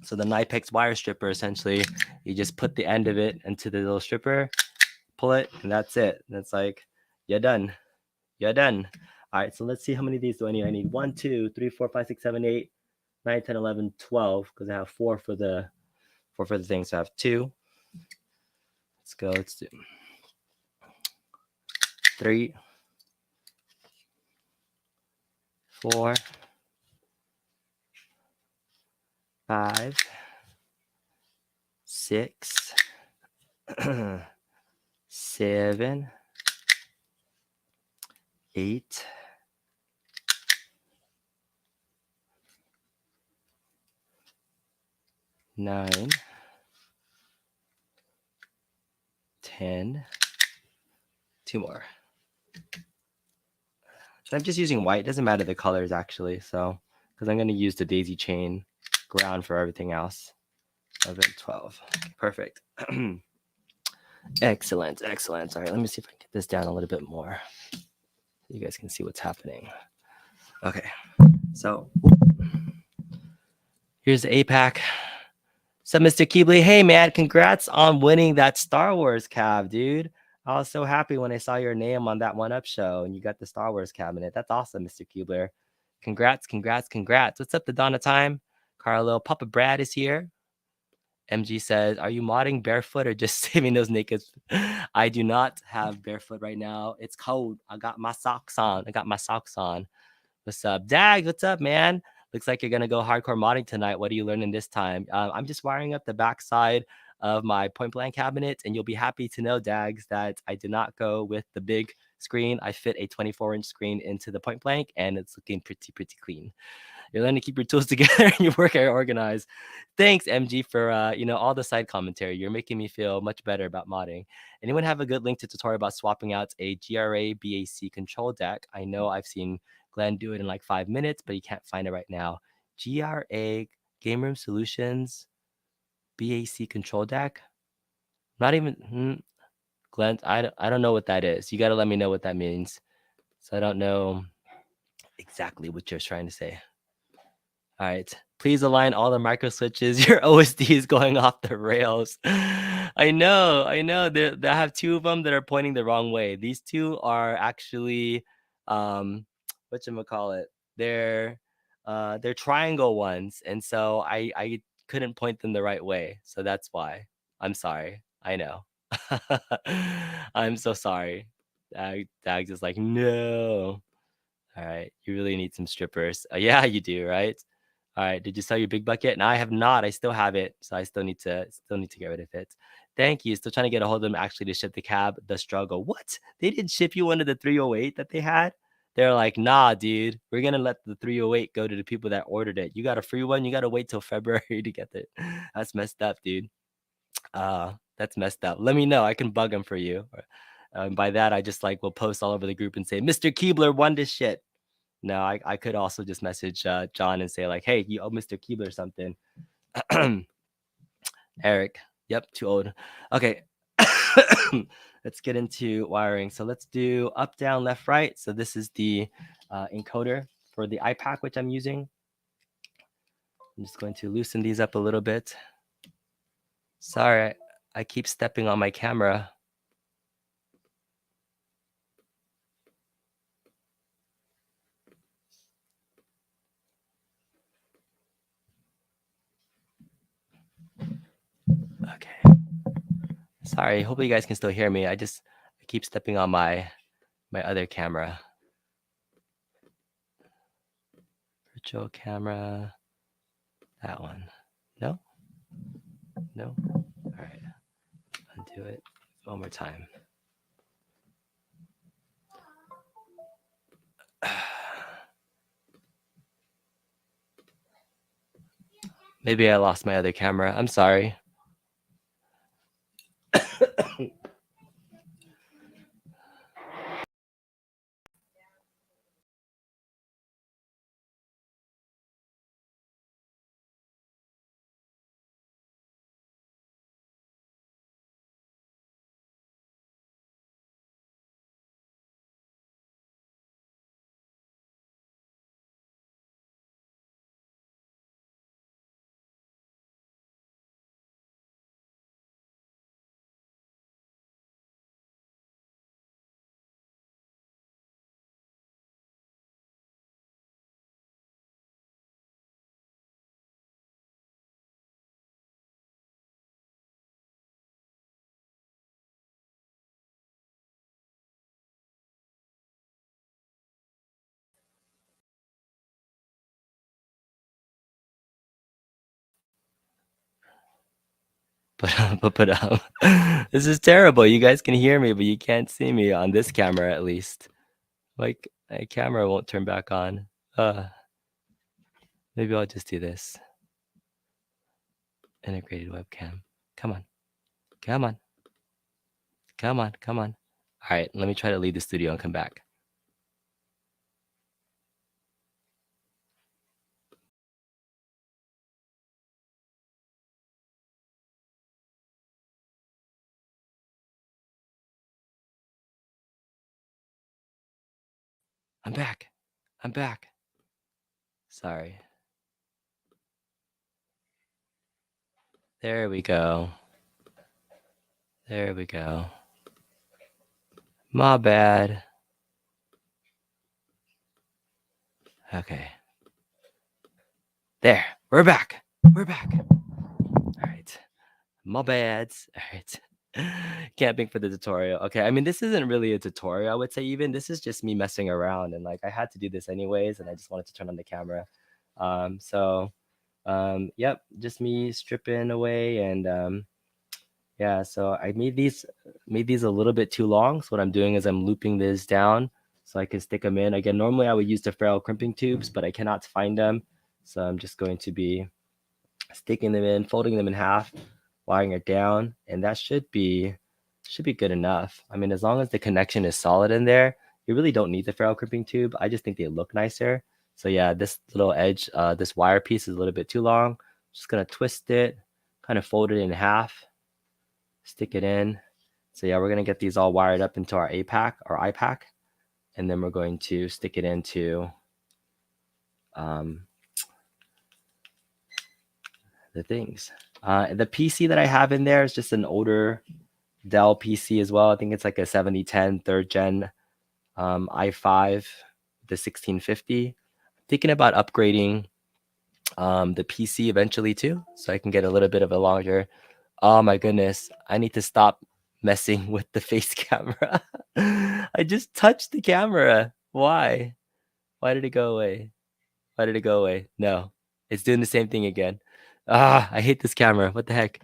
So the Nipex wire stripper, essentially, you just put the end of it into the little stripper, pull it, and that's it. That's like, you're done. You're done. All right, so let's see how many of these do I need. I need 1, 2, 3, 4, 5, 6, 7, 8, 9, 10, 11, 12, because I have 4 for the thing. So I have 2. Let's go. Let's do 3, 4, 5, 6, 7, 8, 9, 10, 2 more. And I'm just using white. It doesn't matter the colors actually. So, because I'm going to use the daisy chain ground for everything else. 11, 12. Perfect. Excellent, excellent. All right, let me see if I can get this down a little bit more so you guys can see what's happening. Okay, so here's the APAC. So, Mr. Keebley, hey man, congrats on winning that Star Wars cab, dude. I was so happy when I saw your name on that One Up show and you got the Star Wars cabinet. That's awesome, Mr. Keebler. Congrats, congrats, congrats. What's up, the Dawn of Time? Carlo, Papa Brad is here. MG says, are you modding barefoot or just saving those naked? I do not have barefoot right now. It's cold. I got my socks on. What's up? Dag, what's up, man? Looks like you're going to go hardcore modding tonight. What are you learning this time? I'm just wiring up the backside of my point blank cabinet, and you'll be happy to know, Dags, that I did not go with the big screen. I fit a 24-inch screen into the point blank, and it's looking pretty clean. You're learning to keep your tools together and your work area organized. Thanks, MG, for all the side commentary. You're making me feel much better about modding. Anyone have a good link to tutorial about swapping out a GRA BAC control deck? I know I've seen Glenn do it in like 5 minutes, but he can't find it right now. GRA Game Room Solutions BAC control deck. Not even Glenn. I don't know what that is. You got to let me know what that means. So I don't know exactly what you're trying to say. All right. Please align all the micro switches. Your OSD is going off the rails. I know. I have two of them that are pointing the wrong way. These two are actually, whatchamacallit? They're triangle ones, and so I couldn't point them the right way. So that's why. I'm sorry. I know. I'm so sorry. Dag's is like, no. All right. You really need some strippers. Yeah, you do, right? All right. Did you sell your big bucket? No, I have not. I still have it, so I still need to get rid of it. Thank you. Still trying to get a hold of them actually to ship the cab. The struggle. What? They didn't ship you one of the 308 that they had? They're like, nah, dude. We're gonna let the 308 go to the people that ordered it. You got a free one. You got to wait till February to get it. That's messed up, dude. That's messed up. Let me know. I can bug them for you. By that, I just will post all over the group and say, Mr. Keebler won this shit. No, I could also just message John and say like, hey, you owe Mr. Keebler something. Eric. Yep, too old. Okay. Let's get into wiring. So let's do up, down, left, right. So this is the encoder for the iPack, which I'm using. I'm just going to loosen these up a little bit. Sorry, I keep stepping on my camera. Okay. Sorry, hopefully you guys can still hear me. I keep stepping on my other camera. Virtual camera. That one. No? No? All right. Undo it one more time. Maybe I lost my other camera. I'm sorry. But this is terrible. You guys can hear me, but you can't see me on this camera at least. Like my camera won't turn back on. Maybe I'll just do this. Integrated webcam. Come on. Come on. Come on. Come on. All right, let me try to leave the studio and come back. I'm back. I'm back. Sorry. There we go. There we go. My bad. Okay. There. We're back. We're back. All right. My bads. All right. Camping for the tutorial. Okay. I mean, this isn't really a tutorial, I would say, even. This is just me messing around. And like, I had to do this anyways. And I just wanted to turn on the camera. Yep. Just me stripping away. And yeah. So I made these a little bit too long. So what I'm doing is I'm looping this down so I can stick them in. Again, normally I would use the ferrule crimping tubes, but I cannot find them. So I'm just going to be sticking them in, folding them in half, wiring it down, and that should be good enough. I mean, as long as the connection is solid in there, you really don't need the ferrule crimping tube. I just think they look nicer. So yeah, this little edge, this wire piece is a little bit too long. Just gonna twist it, kind of fold it in half, stick it in. So yeah, we're gonna get these all wired up into our APAC or IPAC, and then we're going to stick it into the things. The PC that I have in there is just an older Dell PC as well. I think it's like a 7010 third gen i5, the 1650. I'm thinking about upgrading the PC eventually too, so I can get a little bit of a larger. Oh my goodness, I need to stop messing with the face camera. I just touched the camera. Why? Why did it go away? Why did it go away? No, it's doing the same thing again. I hate this camera. What the heck?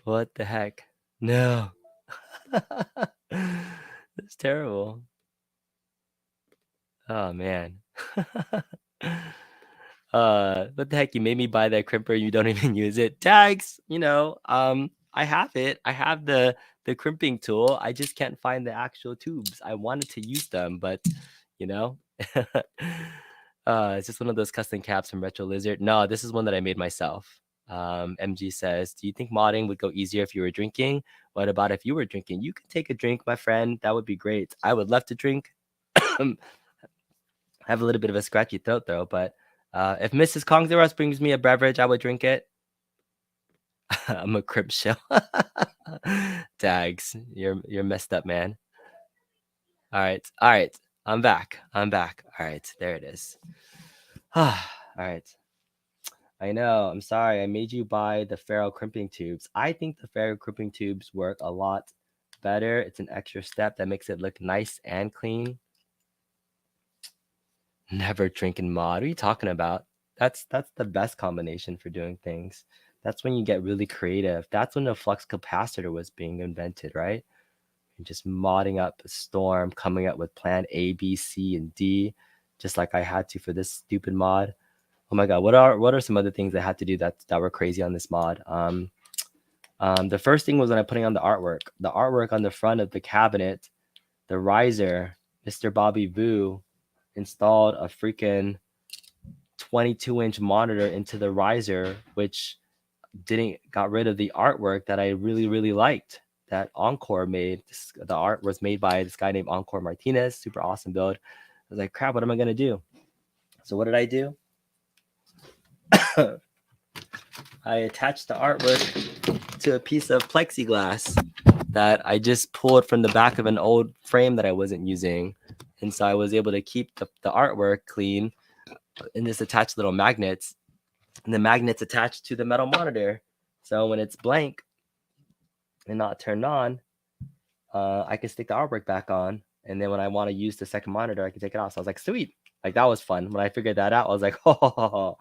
What the heck? No. That's terrible. Oh man. What the heck? You made me buy that crimper. You don't even use it. Tags. I have it. I have the crimping tool. I just can't find the actual tubes. I wanted to use them, but you know, it's just one of those custom caps from Retro Lizard. No, this is one that I made myself. MG says, "Do you think modding would go easier if you were drinking? What about if you were drinking? You could take a drink, my friend. That would be great. I would love to drink." Have a little bit of a scratchy throat though, but if Mrs. Kongzeros brings me a beverage, I would drink it. I'm a crib show. Dags, you're messed up, man. All right. I'm back. All right, there it is. All right. I know. I'm sorry. I made you buy the ferrule crimping tubes. I think the ferrule crimping tubes work a lot better. It's an extra step that makes it look nice and clean. Never drinking mod. What are you talking about? That's the best combination for doing things. That's when you get really creative. That's when the flux capacitor was being invented, right? You're just modding up a storm, coming up with plan A, B, C, and D, just like I had to for this stupid mod. Oh my god, what are some other things I had to do that were crazy on this mod? The first thing was when I'm putting on the artwork. The artwork on the front of the cabinet, the riser, Mr. Bobby Vu installed a freaking 22-inch monitor into the riser, which got rid of the artwork that I really liked that Encore made. The art was made by this guy named Encore Martinez. Super awesome build. I was like, crap, what am I gonna do? So what did I do? I attached the artwork to a piece of plexiglass that I just pulled from the back of an old frame that I wasn't using. And so I was able to keep the artwork clean and just attach little magnets. And the magnets attached to the metal monitor. So when it's blank and not turned on, I can stick the artwork back on. And then when I want to use the second monitor, I can take it off. So I was like, sweet. Like, that was fun. When I figured that out, I was like, oh,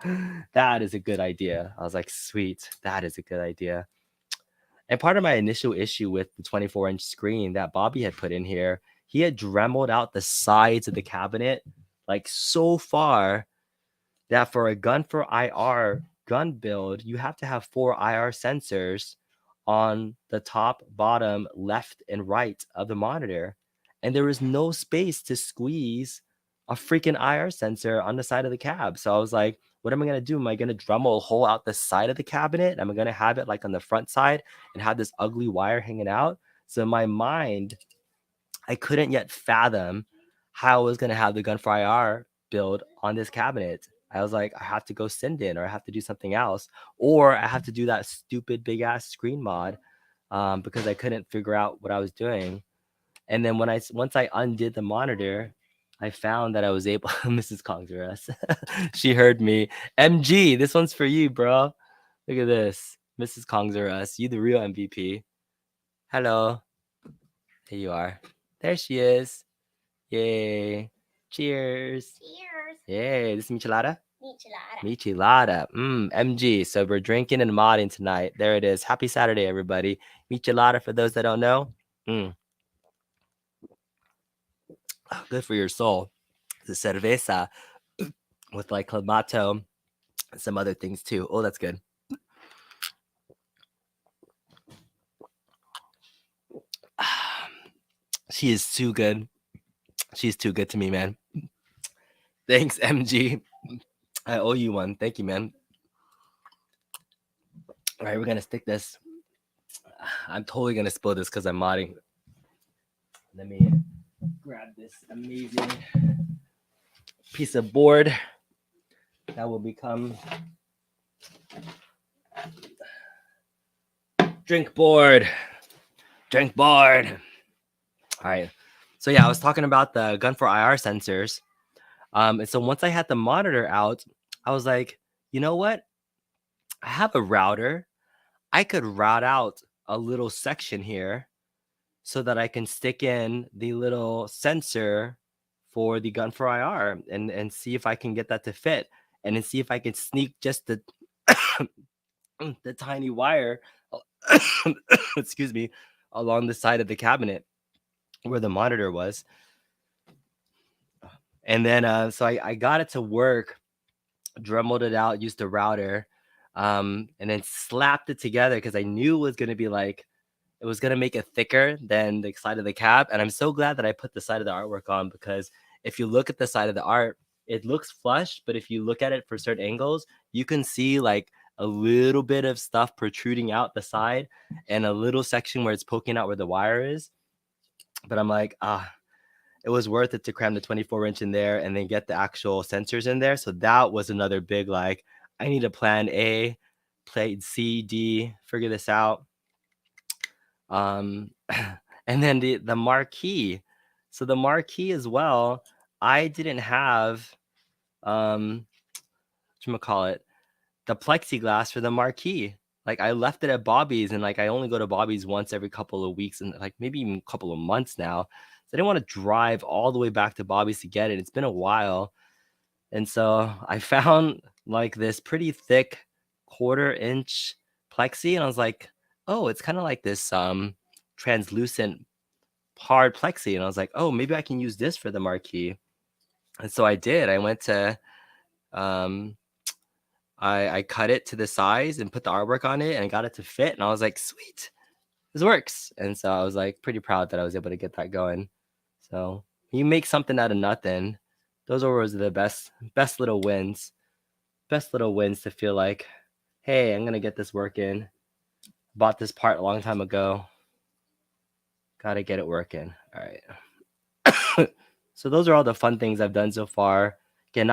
that is a good idea. I was like, sweet. That is a good idea. And part of my initial issue with the 24-inch screen that Bobby had put in here, he had dremeled out the sides of the cabinet like so far that for a gun for IR gun build, you have to have 4 IR sensors on the top, bottom, left, and right of the monitor. And there was no space to squeeze a freaking IR sensor on the side of the cab. So I was like, what am I going to do? Am I going to Dremel a hole out the side of the cabinet? Am I going to have it like on the front side and have this ugly wire hanging out? So in my mind, I couldn't yet fathom how I was gonna have the gun for IR build on this cabinet. I was like, I have to go send in, or I have to do something else, or I have to do that stupid big ass screen mod, because I couldn't figure out what I was doing. And then once I undid the monitor, I found that I was able. Mrs. Congress, she heard me. MG, this one's for you, bro. Look at this, Mrs. Congress, you the real MVP. Hello, here you are. There she is. Yay! Cheers! Cheers. Yay! This is michelada. Michelada. Michelada. MG. So we're drinking and modding tonight. There it is. Happy Saturday, everybody. Michelada for those that don't know. Good for your soul. The cerveza with like clamato and some other things too. Oh, that's good. She is too good. She's too good to me, man. Thanks, MG. I owe you one. Thank you, man. All right, we're gonna stick this. I'm totally gonna spill this because I'm modding. Let me grab this amazing piece of board that will become drink board. Drink board. All right. So yeah, I was talking about the gun for IR sensors. And so once I had the monitor out, I was like, you know what? I have a router. I could route out a little section here so that I can stick in the little sensor for the gun for IR and see if I can get that to fit, and then see if I can sneak just the the tiny wire excuse me, along the side of the cabinet where the monitor was. And then so I got it to work, dremeled it out, used a router, and then slapped it together because I knew it was going to be like, it was going to make it thicker than the side of the cab. And I'm so glad that I put the side of the artwork on, because if you look at the side of the art, it looks flush, but if you look at it for certain angles, you can see like a little bit of stuff protruding out the side and a little section where it's poking out where the wire is. But I'm like, it was worth it to cram the 24-inch in there and then get the actual sensors in there. So that was another big, like, I need a plan A, plan C, D, figure this out. And then the marquee. So the marquee as well, I didn't have whatchamacallit, the plexiglass for the marquee. Like, I left it at Bobby's, and like I only go to Bobby's once every couple of weeks, and like maybe even a couple of months now. So I didn't want to drive all the way back to Bobby's to get it. It's been a while. And so I found like this pretty thick 1/4-inch plexi, and I was like, oh, it's kind of like this translucent hard plexi. And I was like, oh, maybe I can use this for the marquee. And so I did. I went to I cut it to the size and put the artwork on it, and I got it to fit. And I was like, sweet, this works. And so I was like pretty proud that I was able to get that going. So you make something out of nothing. Those are always the best little wins. Best little wins to feel like, hey, I'm gonna get this working. Bought this part a long time ago. Gotta get it working. All right. So those are all the fun things I've done so far. Again,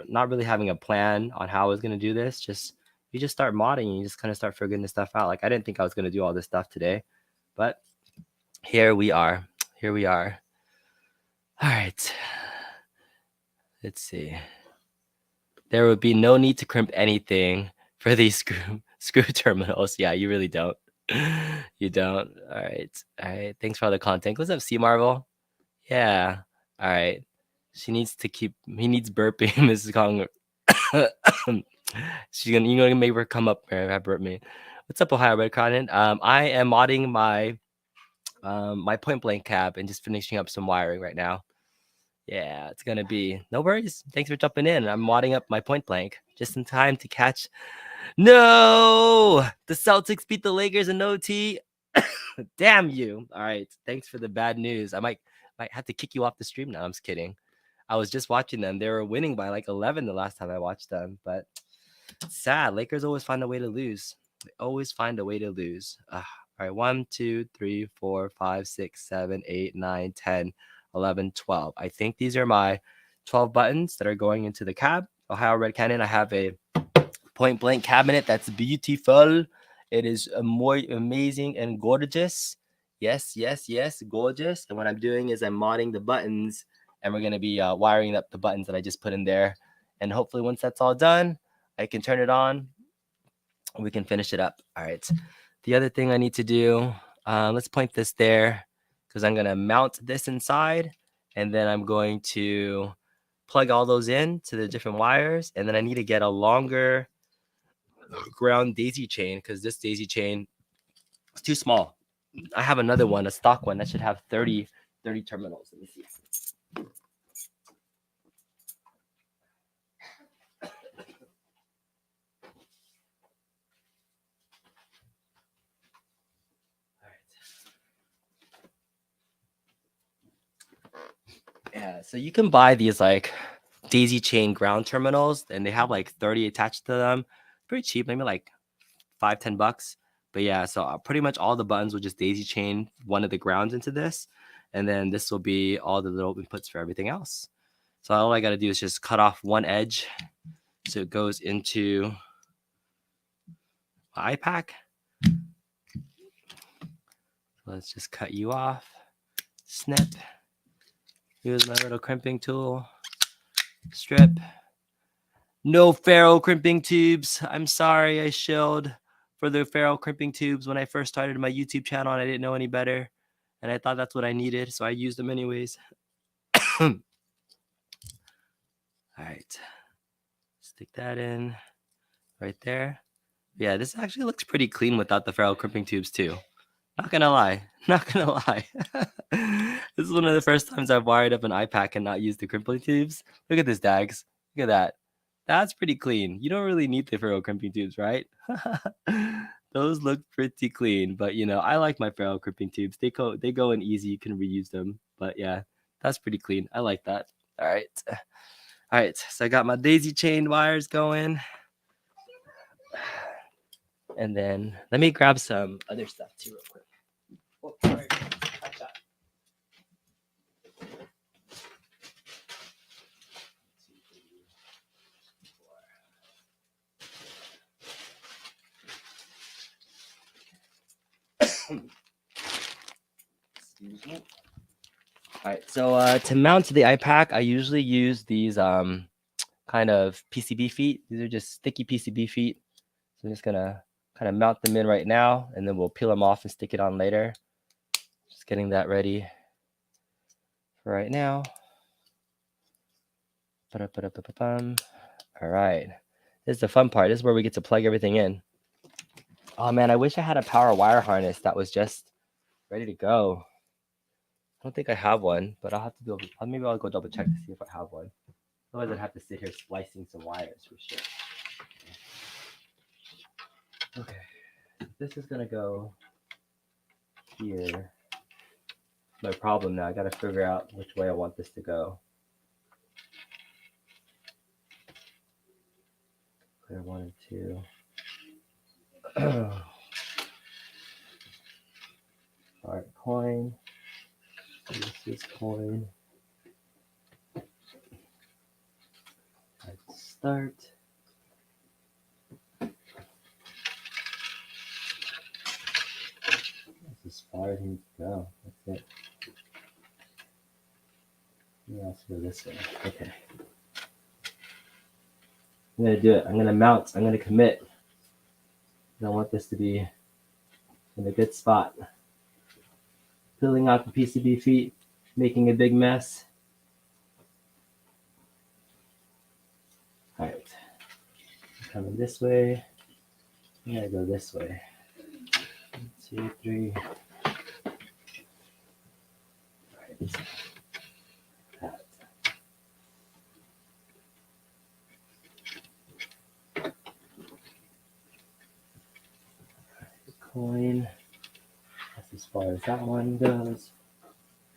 not really having a plan on how I was gonna do this. Just you just start modding and you just kind of start figuring this stuff out. Like, I didn't think I was gonna do all this stuff today, but here we are. Here we are. All right. Let's see. There would be no need to crimp anything for these screw terminals. Yeah, you really don't. You don't. All right. All right. Thanks for all the content. What's up, C Marvel? Yeah. All right. He needs burping, Mrs. Kong. You're gonna make her come up and have burp me. What's up, Ohio Red Cotton? I am modding my my point blank cab and just finishing up some wiring right now. Yeah, it's gonna be no worries. Thanks for jumping in. I'm modding up my point blank just in time to catch. No, the Celtics beat the Lakers in OT. Damn you! All right, thanks for the bad news. I might have to kick you off the stream now. I'm just kidding. I was just watching them. They were winning by like 11 the last time I watched them, but sad. Lakers always find a way to lose. They always find a way to lose. All All right, 1, 2, 3, 4, 5, 6, 7, 8, 9, 10, 11, 12. I think these are my 12 buttons that are going into the cab. Ohio Red Cannon. I have a point blank cabinet that's beautiful. It is more amazing and gorgeous. Yes, yes, yes, gorgeous. And what I'm doing is I'm modding the buttons, and we're gonna be wiring up the buttons that I just put in there. And hopefully, once that's all done, I can turn it on. We can finish it up. All right. The other thing I need to do, let's point this there because I'm gonna mount this inside, and then I'm going to plug all those in to the different wires, and then I need to get a longer ground daisy chain because this daisy chain is too small. I have another one, a stock one that should have 30 terminals. Let me see. Yeah, so you can buy these like daisy chain ground terminals, and they have like 30 attached to them. Pretty cheap, maybe like $5-10. But yeah, so pretty much all the buttons will just daisy chain one of the grounds into this, and then this will be all the little inputs for everything else. So all I got to do is just cut off one edge so it goes into my iPack. Let's just cut you off. Snip. Use my little crimping tool. Strip. No ferrule crimping tubes. I'm sorry, I shilled for the ferrule crimping tubes when I first started my YouTube channel and I didn't know any better. And I thought that's what I needed, so I used them anyways. All right. Stick that in right there. Yeah, this actually looks pretty clean without the ferrule crimping tubes too. Not gonna lie. Not gonna lie. This is one of the first times I've wired up an iPack and not used the crimping tubes. Look at this, Dags. Look at that. That's pretty clean. You don't really need the ferrule crimping tubes, right? Those look pretty clean, but you know, I like my ferrule crimping tubes. They go in easy. You can reuse them. But yeah, that's pretty clean. I like that. All right. All right. So I got my daisy chain wires going. And then let me grab some other stuff too real quick. Oh, sorry. Excuse me. All right, so to mount to the iPack, I usually use these kind of PCB feet. These are just sticky PCB feet. So I'm just gonna kind of mount them in right now, and then we'll peel them off and stick it on later. Just getting that ready for right now. All right, this is the fun part. This is where we get to plug everything in. Oh man, I wish I had a power wire harness that was just ready to go. I don't think I have one, but I'll have to maybe I'll go double check to see if I have one. Otherwise, I'd have to sit here splicing some wires for sure. Okay, this is gonna go here. My problem now, I gotta figure out which way I want this to go. Clear 1 and 2. All right, coin. This is coin. Let's start. That's as far as it needs to go. That's it. Maybe I'll go this way. Okay. I'm gonna do it. I'm gonna mount. I'm gonna commit. I want this to be in a good spot. Peeling out the PCB feet, making a big mess. All right. Coming this way. I'm gonna go this way. 1, 2, 3. All right. That. Coin. That's as far as that one goes.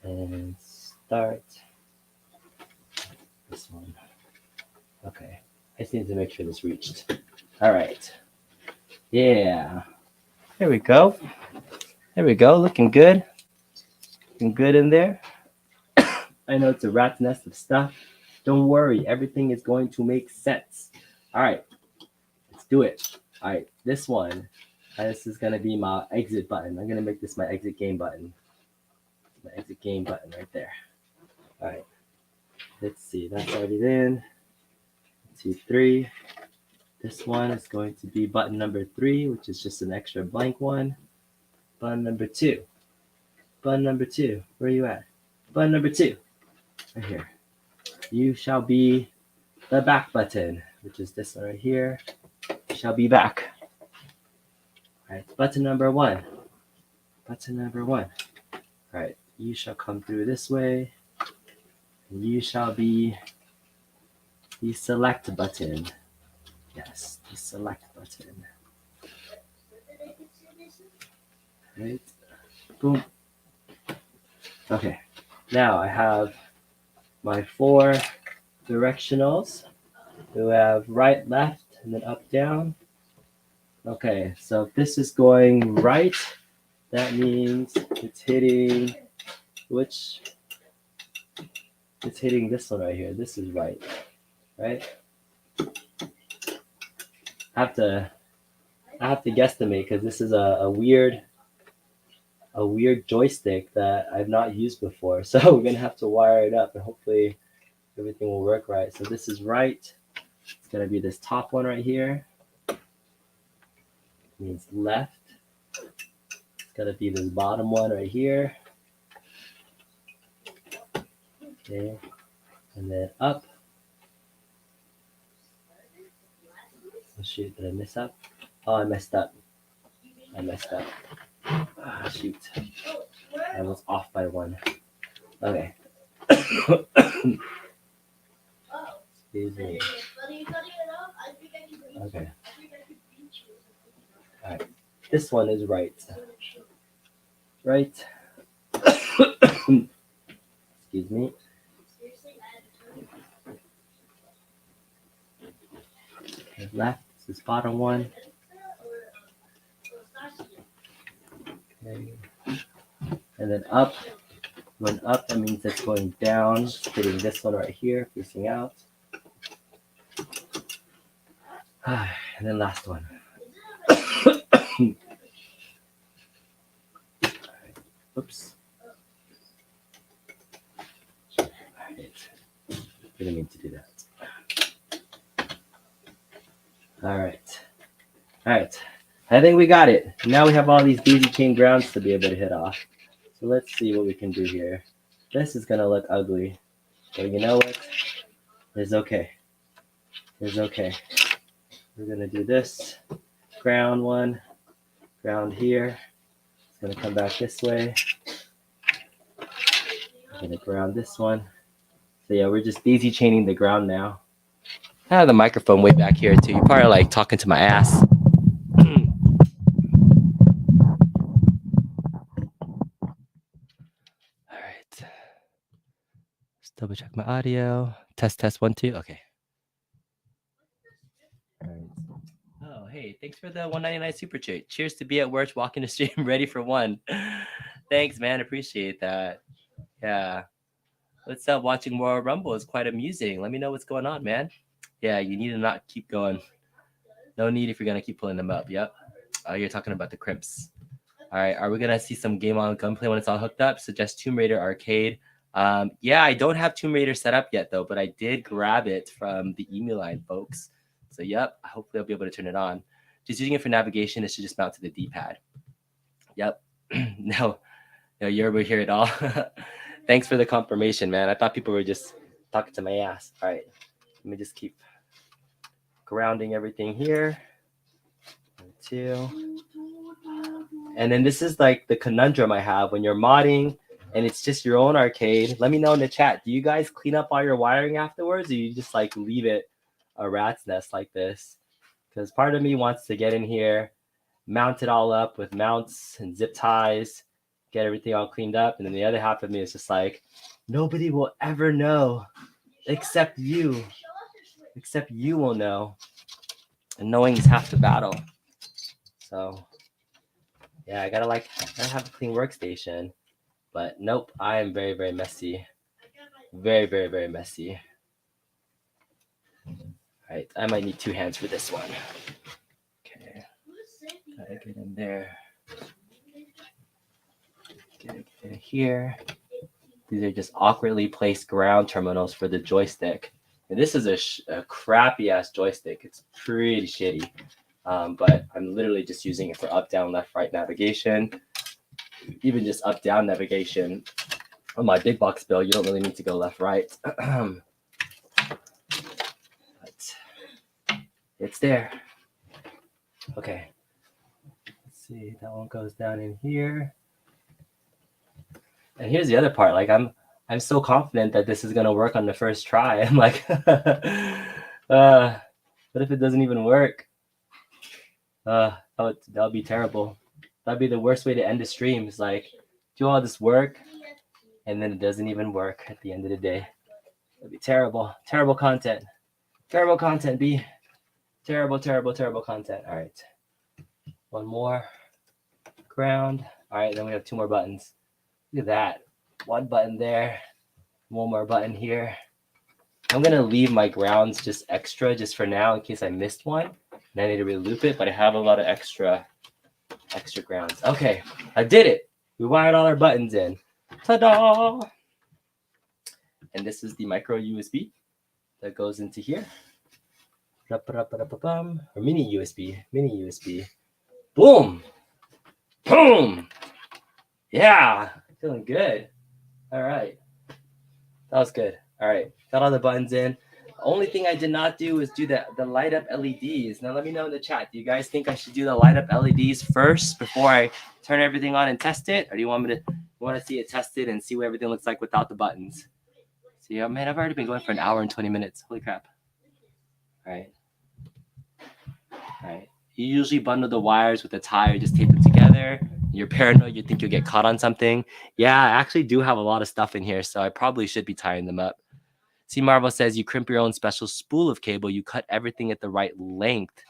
And start this one. Okay. I just need to make sure this reached. All right. Yeah. There we go. There we go. Looking good. Looking good in there. I know it's a rat's nest of stuff. Don't worry. Everything is going to make sense. All right. Let's do it. All right. This one. This is going to be my exit button. I'm going to make this my exit game button. My exit game button right there. All right. Let's see. That's already in. 2, 3. This one is going to be button number 3, which is just an extra blank one. Button number 2. Button number 2. Where are you at? Button number 2. Right here. You shall be the back button, which is this one right here. You shall be back. All right. Button number 1. Button number 1. All right. You shall come through this way. And you shall be the select button. Yes, the select button. Right. Boom. Okay. Now I have my 4 directionals. We have right, left, and then up, down. Okay, so if this is going right, that means it's hitting which? It's hitting this one right here. This is right, right? I have to guesstimate because this is a weird joystick that I've not used before. So we're gonna have to wire it up and hopefully everything will work right. So this is right. It's gonna be this top one right here. It means left. It's gonna be this bottom one right here. Okay, and then up. Oh shoot, did I mess up? Oh, I messed up. Ah, shoot. I was off by 1. Okay. Excuse me. Okay. Alright. This one is right. Right. Excuse me. Okay, left is this bottom one. Okay. And then up. When up, that means it's going down, hitting this one right here, facing out. And then last one. Oops. All right. Didn't mean to do that. All right. I think we got it. Now we have all these daisy chain grounds to be able to hit off. So let's see what we can do here. This is gonna look ugly, but you know what? It's okay. It's okay. We're gonna do this. Ground one, ground here. It's gonna come back this way. I'm gonna ground this one. So yeah, we're just daisy chaining the ground now. I have the microphone way back here too. You're probably like talking to my ass. All right. Just double check my audio. Test 1 2. Okay. All right. Oh, hey, thanks for the 199 super chat. Cheers to be at work, walking the stream, ready for 1. Thanks, man. Appreciate that. Yeah. What's up? Watching Royal Rumble is quite amusing. Let me know what's going on, man. Yeah, you need to not keep going. No need if you're gonna keep pulling them up. Yep. Oh, you're talking about the crimps. All right. Are we gonna see some game on gunplay when it's all hooked up? Suggest Tomb Raider Arcade. Yeah, I don't have Tomb Raider set up yet though, but I did grab it from the email line, folks. So yep, hopefully I'll be able to turn it on. Just using it for navigation, it should just mount to the D-pad. Yep. No, you're over here at all. Thanks for the confirmation, man. I thought people were just talking to my ass. All right, let me just keep grounding everything here. 2. And then this is like the conundrum I have when you're modding and it's just your own arcade. Let me know in the chat. Do you guys clean up all your wiring afterwards, or you just like leave it a rat's nest like this? Because part of me wants to get in here, mount it all up with mounts and zip ties, get everything all cleaned up. And then the other half of me is just like, nobody will ever know except you. Except you will know. And knowing is half the battle. So Yeah, I gotta have a clean workstation. But nope, I am very, very messy. Very, very, very messy. All right, I might need two hands for this one. Okay, gotta get in there. Get in here. These are just awkwardly placed ground terminals for the joystick. And this is a crappy ass joystick. It's pretty shitty. But I'm literally just using it for up, down, left, right navigation. Even just up, down navigation. On my big box bill, you don't really need to go left, right. But it's there. Okay. Let's see. That one goes down in here. And here's the other part. Like I'm so confident that this is gonna work on the first try. I'm like, what if it doesn't even work? That would be terrible. That'd be the worst way to end a stream. Is like do all this work and then it doesn't even work at the end of the day. That'd be terrible. Terrible content. Terrible content, B. Terrible, terrible, terrible content. All right. One more. Ground. All right, then we have two more buttons. Look at that. One button there. One more button here. I'm gonna leave my grounds just extra just for now in case I missed one. And I need to reloop it, but I have a lot of extra grounds. Okay, I did it. We wired all our buttons in. Ta-da! And this is the micro USB that goes into here. Or mini USB. Boom! Boom! Yeah, feeling good. All right. That was good. All right, got all the buttons in. The only thing I did not do is do the light up LEDs. Now let me know in the chat. Do you guys think I should do the light up LEDs first before I turn everything on and test it? Or do you want to see it tested and see what everything looks like without the buttons? See, oh man, I've already been going for an hour and 20 minutes. Holy crap. All right. All right. You usually bundle the wires with a tie or just tape them together. You're paranoid, you think you'll get caught on something. Yeah, I actually do have a lot of stuff in here, so I probably should be tying them up. See, Marvel says you crimp your own special spool of cable. You cut everything at the right length.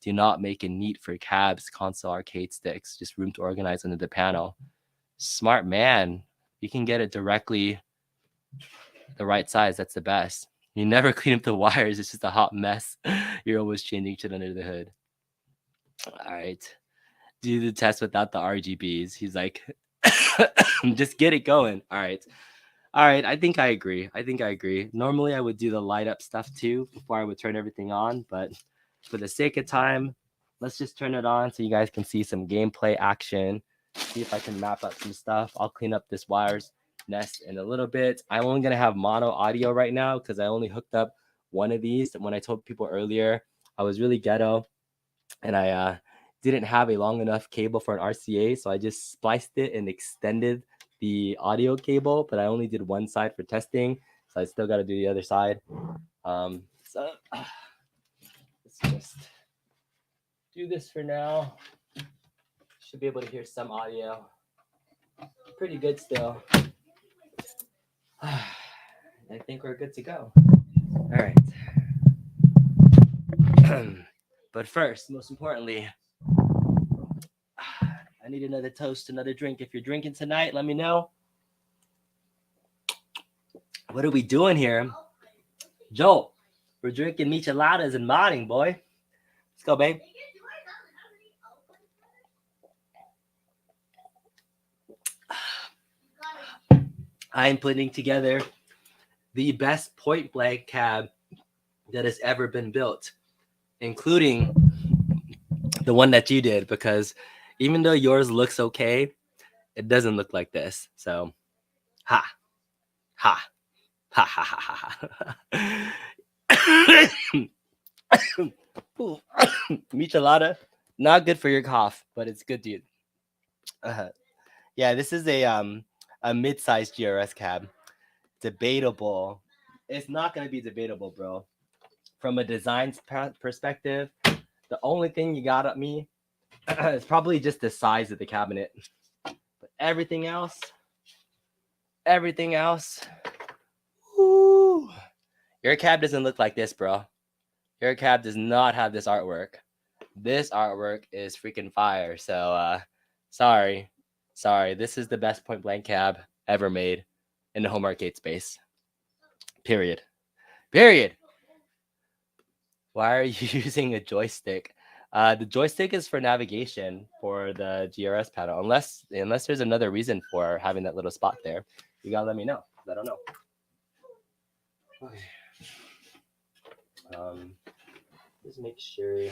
Do not make it neat for cabs, console, arcade sticks. Just room to organize under the panel. Smart man. You can get it directly the right size. That's the best. You never clean up the wires. It's just a hot mess. You're always changing shit under the hood. All right. Do the test without the RGBs. He's like, just get it going. All right. All right, I think I agree. Normally, I would do the light up stuff too before I would turn everything on, but for the sake of time, let's just turn it on so you guys can see some gameplay action. See if I can map up some stuff. I'll clean up this wires nest in a little bit. I'm only going to have mono audio right now because I only hooked up one of these. When I told people earlier, I was really ghetto and I didn't have a long enough cable for an RCA, so I just spliced it and extended the audio cable, but I only did one side for testing, so I still got to do the other side. So let's just do this for now. Should be able to hear some audio. Pretty good still. I think we're good to go. All right. But first, most importantly, I need another toast, another drink. If you're drinking tonight, let me know. What are we doing here? Joel, we're drinking micheladas and modding, boy. Let's go, babe. I am putting together the best point blank cab that has ever been built, including the one that you did, because even though yours looks okay, it doesn't look like this. So, ha, ha, ha, ha, ha, ha. Michelada, not good for your cough, but it's good, dude. Yeah, this is a mid-sized GRS cab. Debatable. It's not going to be debatable, bro. From a design perspective, the only thing you got at me is probably just the size of the cabinet. But everything else, woo, your cab doesn't look like this, bro. Your cab does not have this artwork. This artwork is freaking fire. So Sorry. This is the best point blank cab ever made in the home arcade space. Period. Why are you using a joystick? The joystick is for navigation for the GRS panel. Unless there's another reason for having that little spot there, you gotta let me know. I don't know. Okay. Just make sure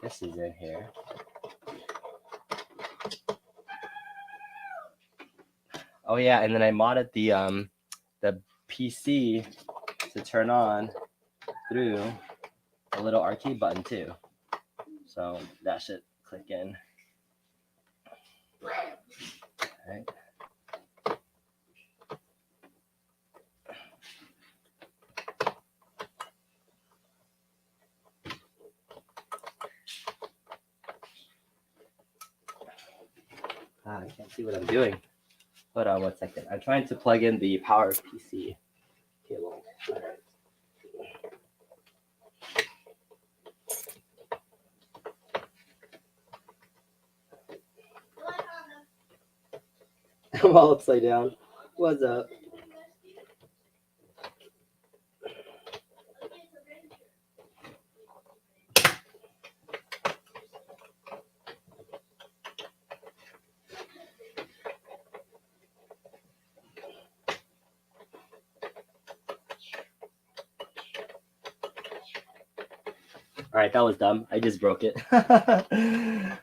this is in here. Oh yeah, and then I modded the PC to turn on through a little arcade button too. So that should click in. All right. I can't see what I'm doing. Hold on 1 second. I'm trying to plug in the power PC cable. All right. I'm all upside down. What's up? All right, that was dumb. I just broke it. All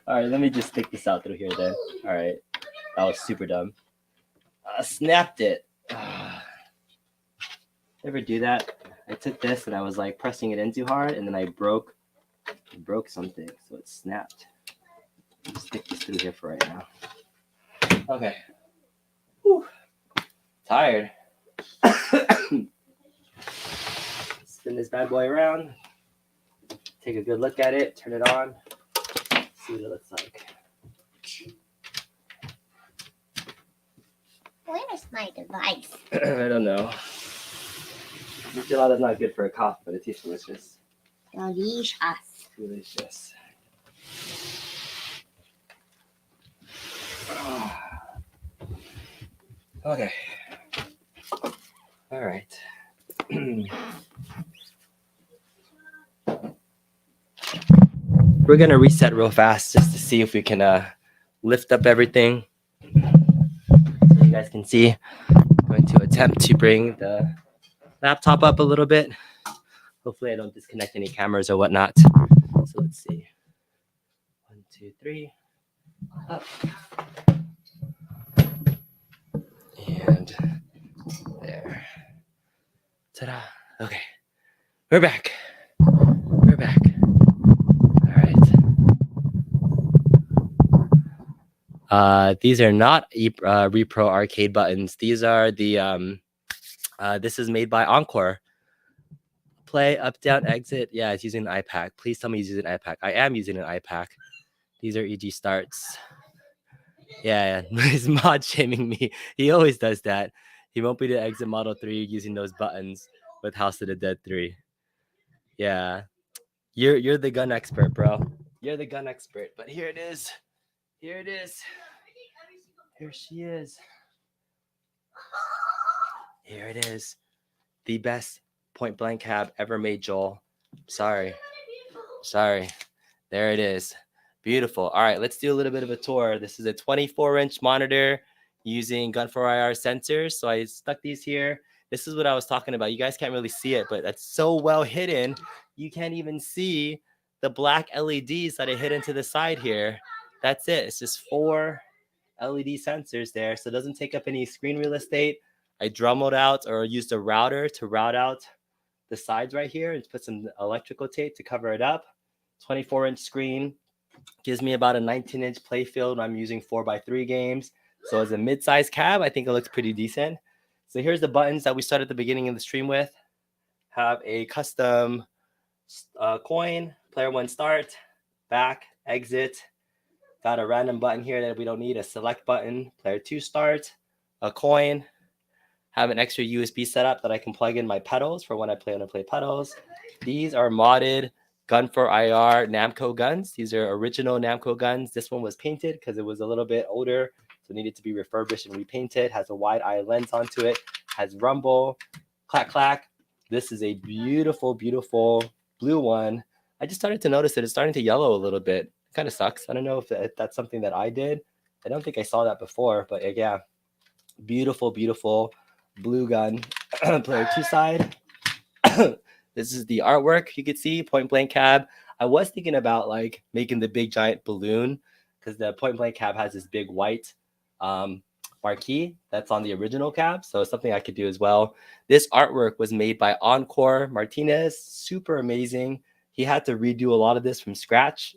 right, let me just stick this out through here then. All right, that was super dumb. I snapped it. Ever do that? I took this and I was like pressing it in too hard, and then I broke something, so it snapped. I'll stick this through here for right now. Okay. Whew. Tired. Spin this bad boy around. Take a good look at it. Turn it on. See what it looks like. Where is my device? I don't know. Micheladas not good for a cough, but it tastes delicious. Delicious. Okay. All right. We're gonna reset real fast just to see if we can lift up everything. So you guys can see. I'm going to attempt to bring the laptop up a little bit. Hopefully I don't disconnect any cameras or whatnot. So let's see. 1, 2, 3. Up. And there. Ta-da. Okay. We're back. All right. These are not Repro arcade buttons. These are the this is made by Encore. Play, up, down, exit. Yeah, it's using an iPack. Please tell me he's using an iPack. I am using an iPack. These are EG starts. Yeah, he's mod shaming me. He always does that. He won't be the exit Model 3 using those buttons with House of the Dead 3. Yeah. You're the gun expert, bro. You're the gun expert. But here it is. Here it is. Here she is. Here it is. The best point blank cab ever made, Joel. Sorry. There it is. Beautiful. All right, let's do a little bit of a tour. This is a 24-inch monitor using Gun4IR sensors. So I stuck these here. This is what I was talking about. You guys can't really see it, but that's so well hidden. You can't even see the black LEDs that I hid into the side here. That's it. It's just 4 LED sensors there. So it doesn't take up any screen real estate. I Dremeled out or used a router to route out the sides right here and put some electrical tape to cover it up. 24-inch screen. Gives me about a 19-inch play field when I'm using 4x3 games. So as a mid-size cab, I think it looks pretty decent. So here's the buttons that we started at the beginning of the stream with. Have a custom coin, player 1 start, back, exit. Got a random button here that we don't need, a select button, player 2 start, a coin. Have an extra USB setup that I can plug in my pedals for when I play pedals. These are modded gun for IR Namco guns. These are original Namco guns. This one was painted because it was a little bit older, so it needed to be refurbished and repainted. Has a wide eye lens onto it. Has rumble, clack clack. This is a beautiful, beautiful blue one. I just started to notice that it's starting to yellow a little bit. It kind of sucks. I don't know if that's something that I did. I don't think I saw that before, but yeah, beautiful, beautiful blue gun. Player 2 side. This is the artwork you could see, point blank cab. I was thinking about like making the big giant balloon because the point blank cab has this big white marquee that's on the original cab. So it's something I could do as well. This artwork was made by Encore Martinez. Super amazing. He had to redo a lot of this from scratch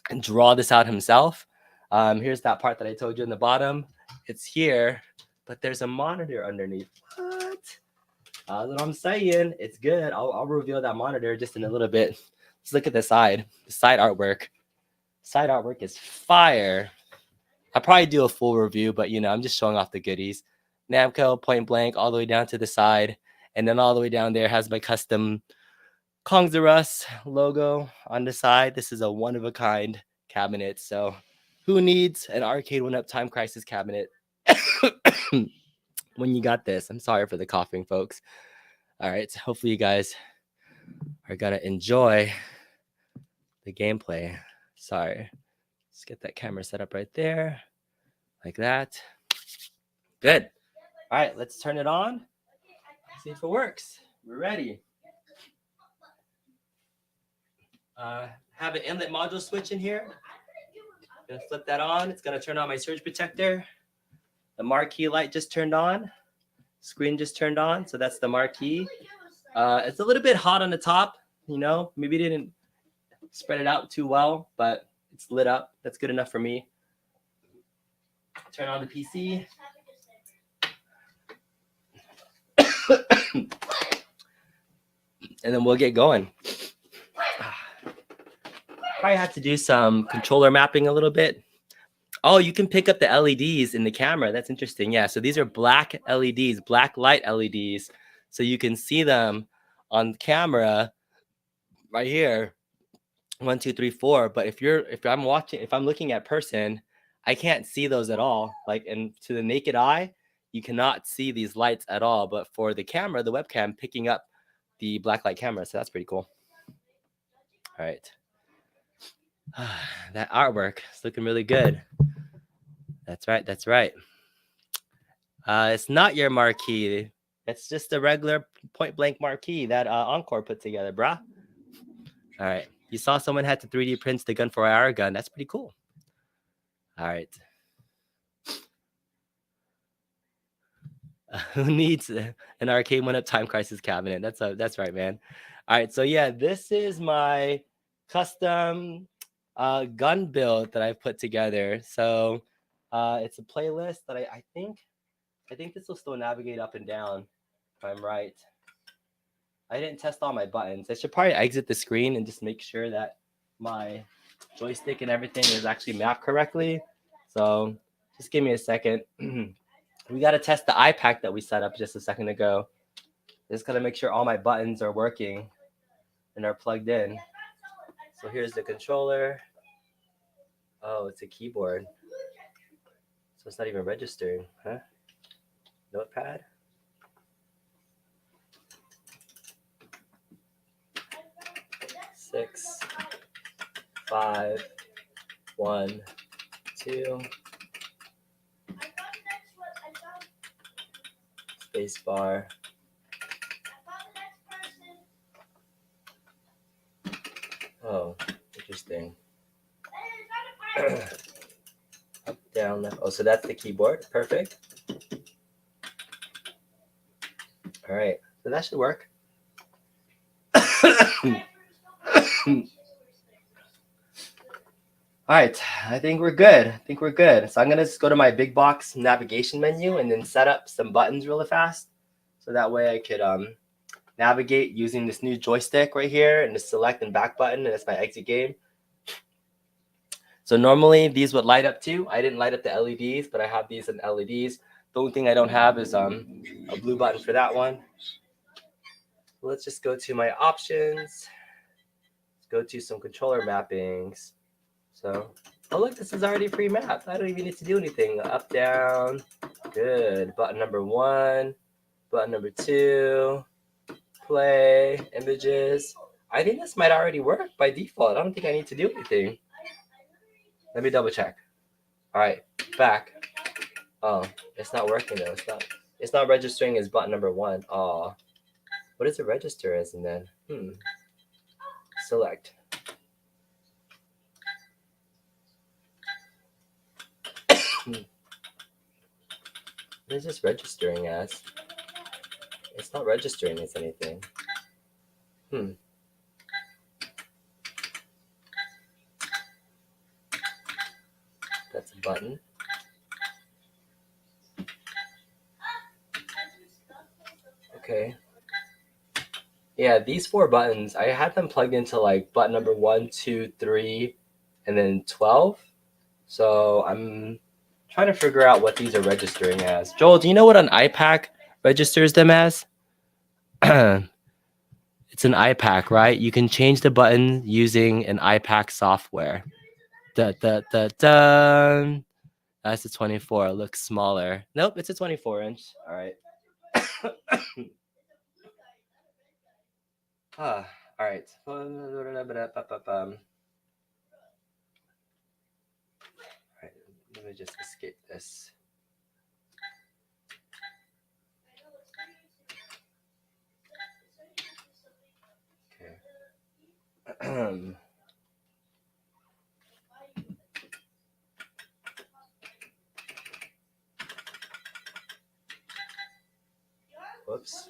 and draw this out himself. Here's that part that I told you in the bottom. It's here, but there's a monitor underneath. What? That's what I'm saying. It's good. I'll reveal that monitor just in a little bit. Let's look at the side. The side artwork. Side artwork is fire. I'll probably do a full review, but I'm just showing off the goodies. Namco, point blank, all the way down to the side. And then all the way down there has my custom Kongs of Us logo on the side. This is a one-of-a-kind cabinet. So who needs an arcade one-up Time Crisis cabinet when you got this? I'm sorry for the coughing, folks. All right, so hopefully you guys are going to enjoy the gameplay. Sorry. Let's get that camera set up right there, like that. Good. All right, let's turn it on. See if it works. We're ready. Have an inlet module switch in here. Gonna flip that on. It's gonna turn on my surge protector. The marquee light just turned on. Screen just turned on, so that's the marquee. It's a little bit hot on the top, maybe didn't spread it out too well, but it's lit up. That's good enough for me. Turn on the PC. And then we'll get going. Probably have to do some controller mapping a little bit. Oh, you can pick up the LEDs in the camera. That's interesting. Yeah, so these are black LEDs, black light LEDs. So you can see them on camera right here. 1, 2, 3, 4. But if I'm looking at person, I can't see those at all. And to the naked eye, you cannot see these lights at all. But for the camera, the webcam picking up the black light camera. So that's pretty cool. All right. That artwork is looking really good. That's right. That's right. It's not your marquee. It's just a regular point blank marquee that Encore put together, brah. All right. You saw someone had to 3D print the gun for our gun. That's pretty cool. All right. Who needs an arcade one-up Time Crisis cabinet? That's right, man. All right. So yeah, this is my custom gun build that I've put together. So it's a playlist that I think this will still navigate up and down if I'm right. I didn't test all my buttons. I should probably exit the screen and just make sure that my joystick and everything is actually mapped correctly. So just give me a second. We got to test the iPack that we set up just a second ago. Just got to make sure all my buttons are working and are plugged in. So here's the controller. Oh, it's a keyboard. So it's not even registered, huh? Notepad. Six, 5, 1, 2. Space bar. Oh, interesting. Up, down, left. Oh, so that's the keyboard. Perfect. All right. So that should work. All right, I think we're good. So I'm gonna just go to my big box navigation menu and then set up some buttons really fast. So that way I could navigate using this new joystick right here and the select and back button, and that's my exit game. So normally these would light up too. I didn't light up the LEDs, but I have these in LEDs. The only thing I don't have is a blue button for that one. Let's just go to my options. go to some controller mappings. So, oh look, this is already pre-mapped. I don't even need to do anything. Up, down, good. Button number 1, button number 2, play, images. I think this might already work by default. I don't think I need to do anything. Let me double check. All right, back. Oh, it's not working though. It's not registering as button number 1. Oh, what does it register as and then? Select. What is this registering as? It's not registering as anything. That's a button. Okay. Yeah, these 4 buttons, I had them plugged into like button number 1, 2, 3, and then 12. So I'm trying to figure out what these are registering as. Joel, do you know what an iPack registers them as? It's an iPack, right? You can change the button using an iPack software. Da, da, da, da. That's a 24. It looks smaller. Nope, it's a 24-inch. All right. All right. All right. Let me just escape this. Okay. Whoops.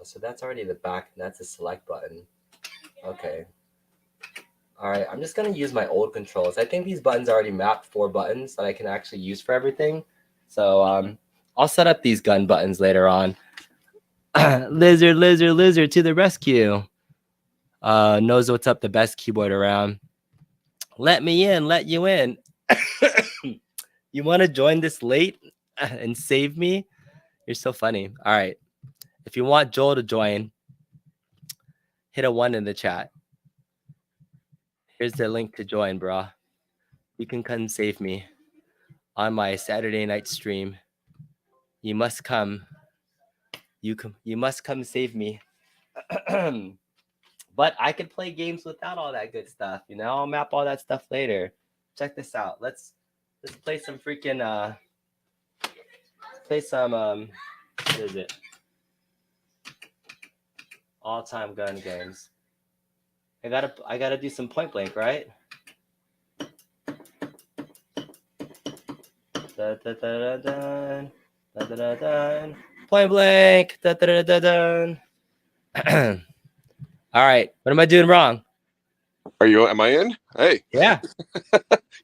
So that's already the back, and that's the select button. Okay. All right, I'm just gonna use my old controls. I think these buttons are already mapped 4 buttons that I can actually use for everything. So I'll set up these gun buttons later on. Lizard, lizard, lizard to the rescue. Knows what's up, the best keyboard around. Let me in, let you in. You want to join this late and save me? You're so funny. All right. If you want Joel to join, hit a 1 in the chat. Here's the link to join, bro. You can come save me on my Saturday night stream. You must come. You must come save me. But I could play games without all that good stuff. You know, I'll map all that stuff later. Check this out. Let's play some freaking play some what is it? All-time gun games. I gotta do some point blank, right? Da, da, da, da, da, da, da, da, da. Point blank. Da, da, da, da, da. All right. What am I doing wrong? Am I in? Hey. Yeah.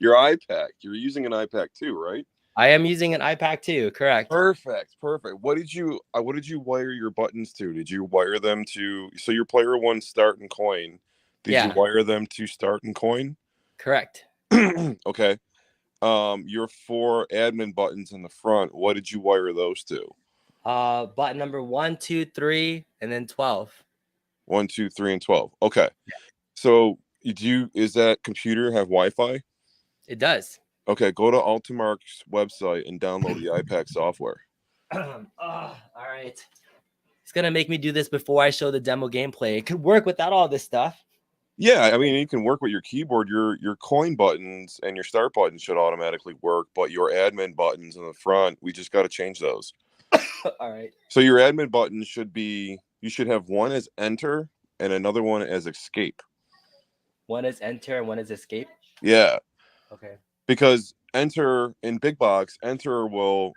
Your iPack. You're using an iPack too, right? I am using an iPack too, correct. Perfect. What did you wire your buttons to? Did you wire them to your player 1 start and coin? Did you wire them to start and coin? Correct. Okay. Your 4 admin buttons in the front, what did you wire those to? Button number 1, 2, 3, and then 12. 1, 2, 3, and 12. Okay. Yeah. So is that computer have Wi-Fi? It does. Okay, go to Altimark's website and download the iPack software. All right. It's gonna make me do this before I show the demo gameplay. It could work without all this stuff. Yeah, I mean, you can work with your keyboard. Your coin buttons and your start buttons should automatically work, but your admin buttons in the front, we just got to change those. All right. So your admin buttons you should have one as enter and another one as escape. One is enter and one is escape? Yeah. Okay. Because enter in big box, enter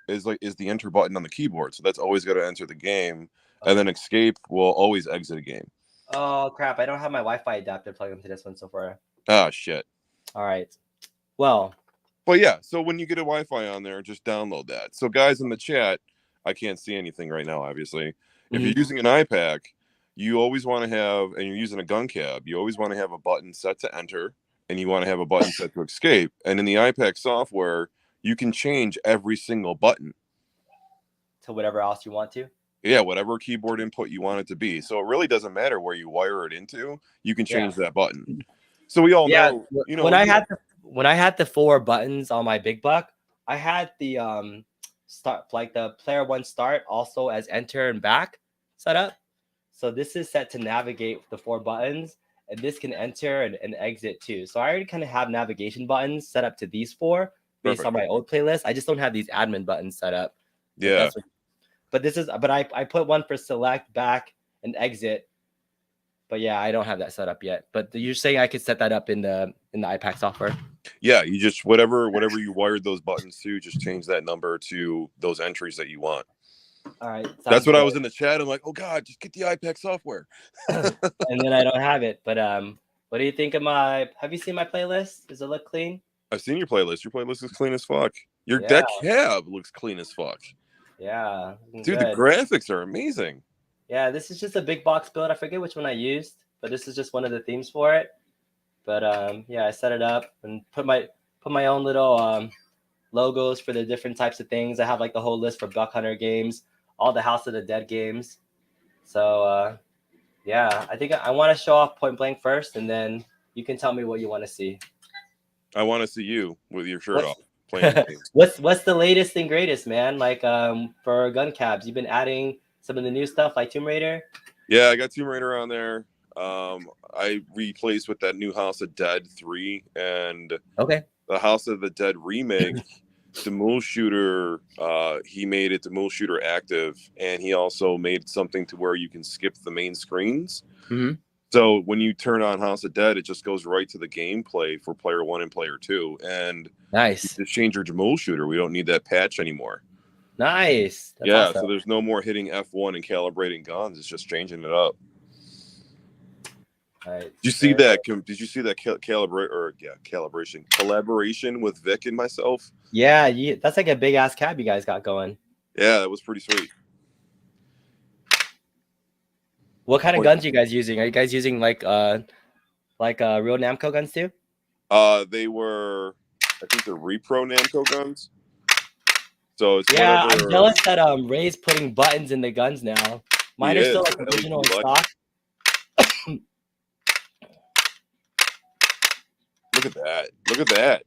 is the enter button on the keyboard. So that's always got to enter the game. Okay. And then escape will always exit a game. Oh crap, I don't have my Wi-Fi adapter plugged into this one so far. Ah, shit. All right. Well. But yeah, so when you get a Wi-Fi on there, just download that. So guys in the chat, I can't see anything right now, obviously. Mm-hmm. If you're using an iPack, you always want to have, and you're using a gun cab, you always want to have a button set to enter and you want to have a button set to escape. And in the iPad software, you can change every single button to whatever else you want to. Yeah, whatever keyboard input you want it to be. So it really doesn't matter where you wire it into. You can change that button. So we all know, when I had the 4 buttons on my big buck, I had the start, like the player 1 start, also as enter and back set up. So this is set to navigate the 4 buttons, and this can enter and exit too. So I already kind of have navigation buttons set up to these 4 based on my old playlist. I just don't have these admin buttons set up. Yeah. But I put one for select, back, and exit. But yeah, I don't have that set up yet. But you're saying I could set that up in the iPad software? Yeah, you just whatever you wired those buttons to, just change that number to those entries that you want. All right. That's what I was in the chat. I'm like, oh God, just get the iPad software. And then I don't have it. But what do you think of have you seen my playlist? Does it look clean? I've seen your playlist. Your playlist is clean as fuck. That cab looks clean as fuck. Yeah. Dude, the graphics are amazing. Yeah, this is just a big box build. I forget which one I used, but this is just one of the themes for it. But yeah, I set it up and put my own little logos for the different types of things. I have like the whole list for Buck Hunter games, all the House of the Dead games. So yeah, I think I want to show off Point Blank first, and then you can tell me what you want to see. I want to see you with your shirt off playing games. What's the latest and greatest, man? Like for gun cabs, you've been adding some of the new stuff like Tomb Raider? Yeah, I got Tomb Raider on there. I replaced with that new House of Dead 3 and the House of the Dead remake. Dual Shooter, he made it Dual Shooter active, and he also made something to where you can skip the main screens. Mm-hmm. So when you turn on House of Dead, it just goes right to the gameplay for player 1 and player 2. And nice. You just change your Dual Shooter. We don't need that patch anymore. Nice. That's awesome. So there's no more hitting F1 and calibrating guns. It's just changing it up. Right. Did you see that? Did you see that calibration collaboration with Vic and myself? Yeah, that's like a big ass cab you guys got going. Yeah, that was pretty sweet. What kind of guns are you guys using? Are you guys using like real Namco guns too? They were, I think they're repro Namco guns. So it's I'm jealous that Ray's putting buttons in the guns now. Mine are still like original in stock. Look at that. Look at that.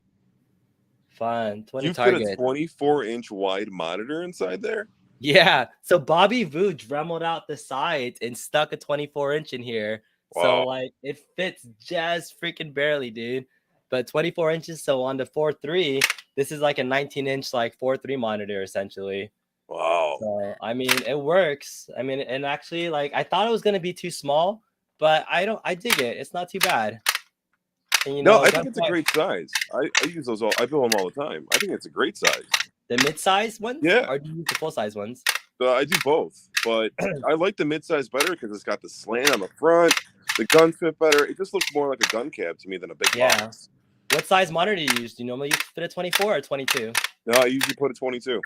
Fun. 20 you target. Put a 24-inch wide monitor inside there? Yeah. So Bobby Vu dremeled out the sides and stuck a 24-inch in here. Wow. So like it fits just freaking barely, dude. But 24 inches. So on the 4.3, this is like a 19-inch like 4.3 monitor essentially. Wow. So I mean, it works. I mean, and actually, like I thought it was gonna be too small, but I dig it. It's not too bad. And, I think it's a great size. I use those I build them all the time. I think it's a great size. The mid-size ones? Yeah. Or do you use the full-size ones? I do both, but I like the mid-size better because it's got the slant on the front. The guns fit better. It just looks more like a gun cab to me than a big box. What size monitor do you use? Do you normally fit a 24 or 22? No, I usually put a 22.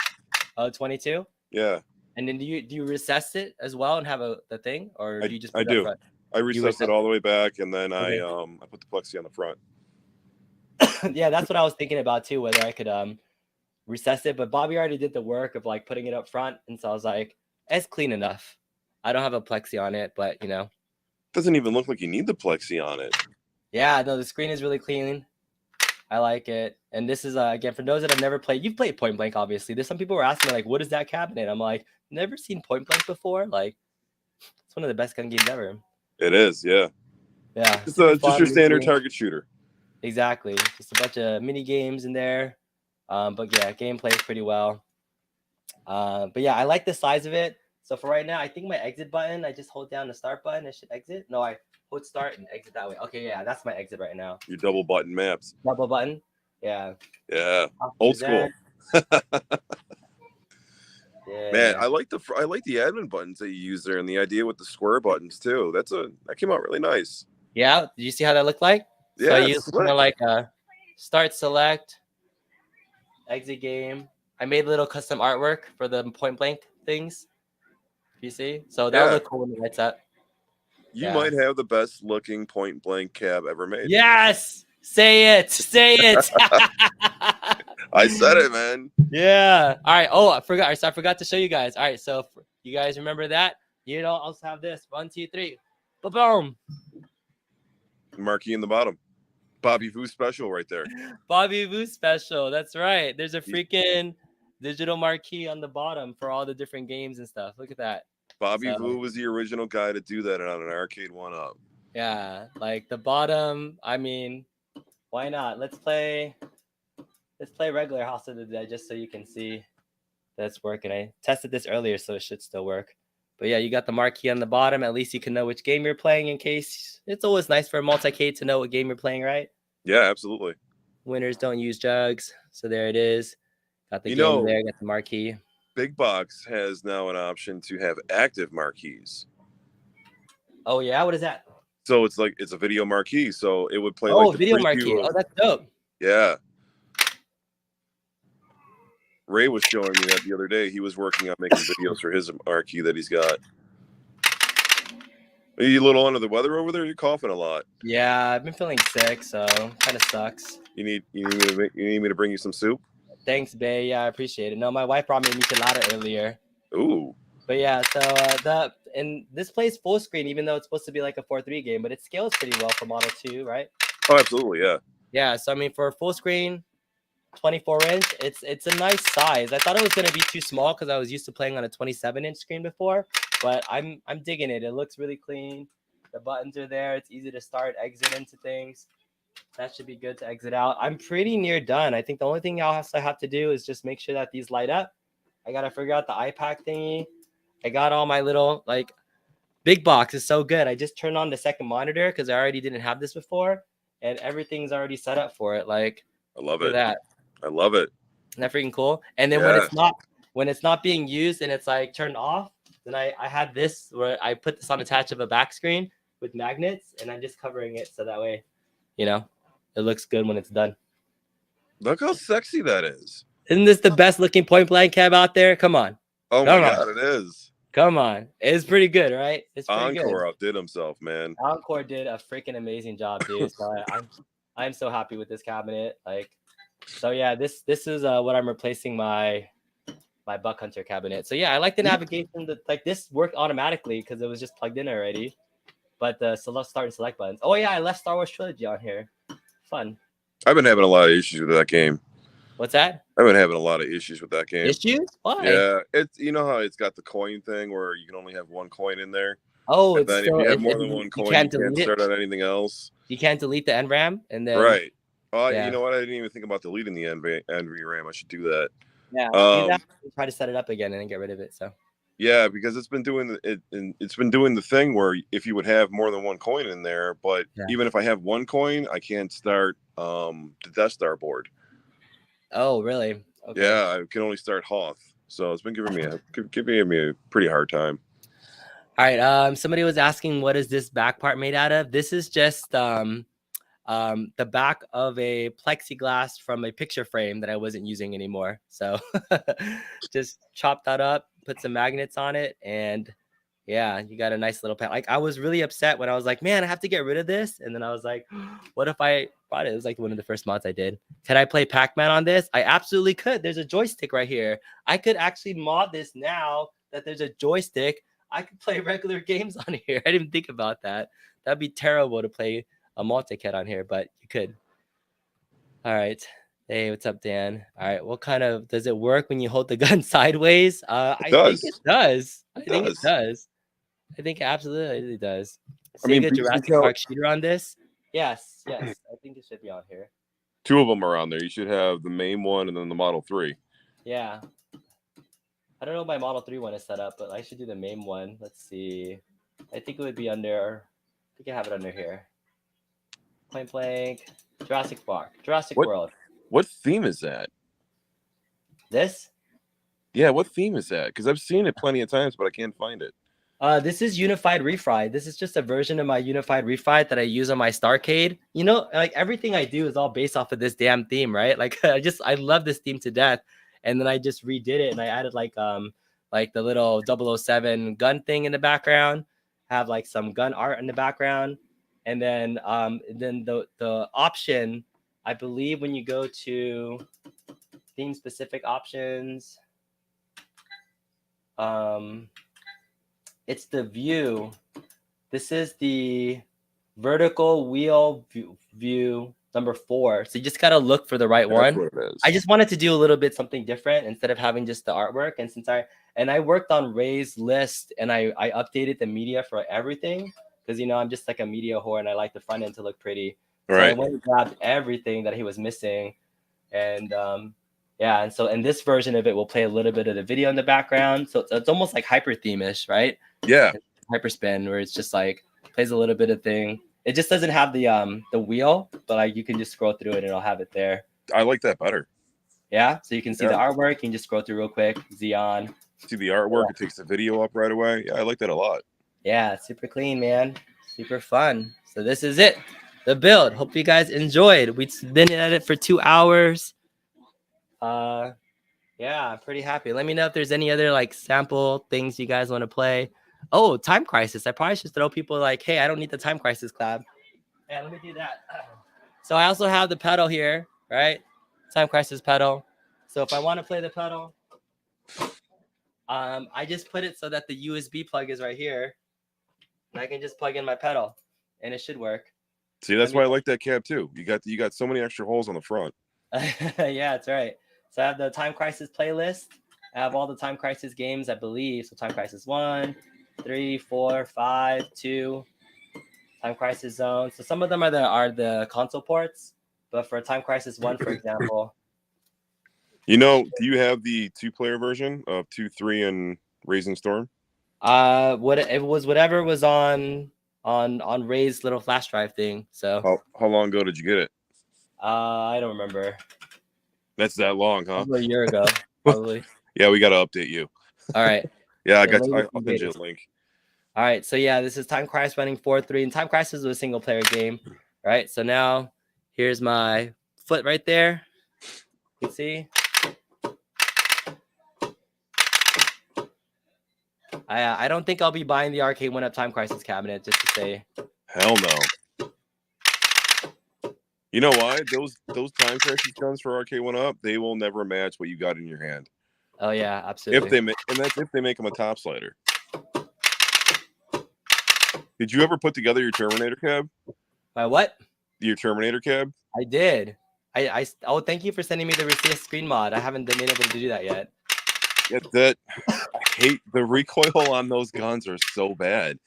Oh, 22? Yeah. And then do you recess it as well and have the thing, or do you just? I do. Front? I recess it all the way back, and then I put the plexi on the front. Yeah, that's what I was thinking about too. Whether I could recess it, but Bobby already did the work of like putting it up front, and so I was like, it's clean enough. I don't have a plexi on it, but doesn't even look like you need the plexi on it. Yeah, no, the screen is really clean. I like it. And this is again for those that have never played. You've played Point Blank, obviously. There's some people who are asking me like, what is that cabinet? I'm like, never seen Point Blank before. Like, it's one of the best gun games ever. It is, yeah. Yeah. Just your standard target shooter. Exactly. Just a bunch of mini games in there. But yeah, game plays pretty well. But yeah, I like the size of it. So for right now, I think my exit button, I just hold down the start button. It should exit. No, I hold start and exit that way. Okay, yeah, that's my exit right now. Your double button maps. Double button? Yeah. Yeah. Old school. Yeah. Man, I like the admin buttons that you use there, and the idea with the square buttons too. That came out really nice. Yeah. Did you see how that looked like? Yeah. So I used kind of like start, select, exit game. I made a little custom artwork for the Point Blank things. You see? So that would look cool when it lights up. You might have the best looking Point Blank cab ever made. Yes. Say it. Say it. I said it, man. Yeah. All right. Oh, I forgot. So I forgot to show you guys. All right. So you guys remember that? You don't also have this. 1, 2, 3. Boom. Marquee in the bottom. Bobby Vu special right there. Bobby Vu special. That's right. There's a freaking digital marquee on the bottom for all the different games and stuff. Look at that. Bobby Vu was the original guy to do that on an arcade 1-up. Yeah, like the bottom. I mean, why not? Let's play regular House of the Dead just so you can see that's working. I tested this earlier, so it should still work. But yeah, you got the marquee on the bottom. At least you can know which game you're playing in case. It's always nice for a multi-cade to know what game you're playing, right? Yeah, absolutely. Winners don't use jugs. So there it is. Got the game there, got the marquee. Big Box has now an option to have active marquees. Oh yeah, what is that? So it's a video marquee. So it would play like the video marquee. Oh, that's dope. Yeah. Ray was showing me that the other day. He was working on making videos for his marquee that he's got. Are you a little under the weather over there? You're coughing a lot. Yeah, I've been feeling sick, so kind of sucks. You need me to bring you some soup? Thanks, Bay. Yeah, I appreciate it. No, my wife brought me a michelada earlier. Ooh. But yeah, so this plays full screen, even though it's supposed to be like a 4:3 game, but it scales pretty well for Model 2, right? Oh, absolutely, yeah. Yeah, so I mean, for a full screen, 24-inch, it's a nice size. I thought it was gonna be too small because I was used to playing on a 27-inch screen before, but I'm digging it. It looks really clean. The buttons are there. It's easy to start, exit into things. That should be good to exit out. I'm pretty near done. I think the only thing I'll have to do is just make sure that these light up. I gotta figure out the iPack thingy. I got all my little Big Box is so good. I just turned on the second monitor because I already didn't have this before, and everything's already set up for it. Like, I love it. That. I love it. Isn't that freaking cool? And then when it's not being used and it's like turned off, then I had this where I put this on attached of a back screen with magnets, and I'm just covering it so that way, it looks good when it's done. Look how sexy that is. Isn't this the best looking point blank cab out there? Come on. Oh my God, it is. Come on. It's pretty good, right? It's pretty Encore good. outdid himself, man. Encore did a freaking amazing job, dude. So I'm so happy with this cabinet. So yeah, this is what I'm replacing my Buck Hunter cabinet. So yeah, I like the navigation. This worked automatically because it was just plugged in already. But the start and select buttons. Oh yeah, I left Star Wars Trilogy on here. Fun. I've been having a lot of issues with that game. What's that? I've been having a lot of issues with that game. Issues? Why? Yeah, it's how it's got the coin thing where you can only have one coin in there. Oh, and then if you have more than one coin, you can't start on anything else. You can't delete the NRAM, and then right. Oh, you know what? I didn't even think about deleting the NVRAM. I should do that. Yeah. Do that. Try to set it up again and then get rid of it. So. Yeah, because it's been doing the thing where if you would have more than one coin in there, but even if I have one coin, I can't start the Death Star board. Oh, really? Okay. Yeah, I can only start Hoth. So it's been giving me a pretty hard time. All right. Somebody was asking, what is this back part made out of? This is just the back of a plexiglass from a picture frame that I wasn't using anymore. So just chop that up, put some magnets on it, and yeah, you got a nice little pen. I was really upset when I was like, man, I have to get rid of this. And then I was like, what if I bought it? It was like one of the first mods I did. Can I play Pac-Man on this? I absolutely could. There's a joystick right here. I could actually mod this now that there's a joystick. I could play regular games on here. I didn't think about that. That'd be terrible to play a multi-cat on here, but you could. All right. Hey, what's up, Dan? All right. What kind of, does it work when you hold the gun sideways? I think it does. I think it does. I think it absolutely does. Sega Jurassic Park shooter on this? Yes. I think it should be on here. 2 of them are on there. You should have the main one and then the Model 3. Yeah. I don't know if my Model 3 one is set up, but I should do the main one. Let's see. I think it would be under, I think I have it under here. Point blank, Jurassic Park, Jurassic World. What theme is that? This? Yeah, what theme is that? Because I've seen it plenty of times, but I can't find it. This is Unified Refried. This is just a version of my Unified Refried that I use on my Starcade. Everything I do is all based off of this damn theme, right? I love this theme to death. And then I just redid it and I added the little 007 gun thing in the background, have some gun art in the background. And then the option, I believe when you go to theme specific options, it's the view. This is the vertical wheel view number 4. So you just got to look for the right one. What it is. I just wanted to do a little bit something different instead of having just the artwork. And since I worked on Ray's list and I updated the media for everything because, I'm just like a media whore and I like the front end to look pretty. So I went and grabbed everything that he was missing. And and so in this version of it, we'll play a little bit of the video in the background. So it's almost like hyper theme-ish, right? Yeah. Hyperspin, where it's just like plays a little bit of thing. It just doesn't have the wheel, but like you can just scroll through it and it'll have it there. I like that better. Yeah, so you can see the artwork. You can just scroll through real quick. Xeon. See the artwork. It takes the video up right away. Yeah, I like that a lot. Yeah, it's super clean, man. Super fun. So this is it. The build. Hope you guys enjoyed. We've been at it for 2 hours. Yeah, I'm pretty happy. Let me know if there's any other like sample things you guys want to play. Oh, Time Crisis. I probably should throw people like, hey, I don't need the Time Crisis collab. Yeah, let me do that. So I also have the pedal here, right? Time Crisis pedal. So if I want to play the pedal, I just put it so that the USB plug is right here. And I can just plug in my pedal and it should work. See, that's why I like that cab too. You got so many extra holes on the front. Yeah, that's right. So I have the Time Crisis playlist. I have all the Time Crisis games, I believe. So Time Crisis 1, 3, 4, 5, 2, Time Crisis Zone. So some of them are the console ports, but for Time Crisis 1, for example. Do you have the 2-player version of 2, 3, and Raising Storm? Whatever was on Ray's little flash drive thing. So how long ago did you get it? I don't remember. That's that long, huh? Probably a year ago, probably. Yeah, we got to update you. All right. Yeah, I'll send you a link. All right, so yeah, this is Time Crisis running 4-3, and Time Crisis was a single player game, right? So now here's my foot right there. You can see. I don't think I'll be buying the Arcade 1-Up Time Crisis cabinet, just to say. Hell no. You know why? Those Time Crisis guns for Arcade 1-Up, they will never match what you got in your hand. Oh yeah, absolutely. That's if they make them a top slider. Did you ever put together your Terminator cab? My what? Your Terminator cab? I did. Thank you for sending me the receipt screen mod. I haven't been able to do that yet. Yeah, I hate the recoil on those guns are so bad.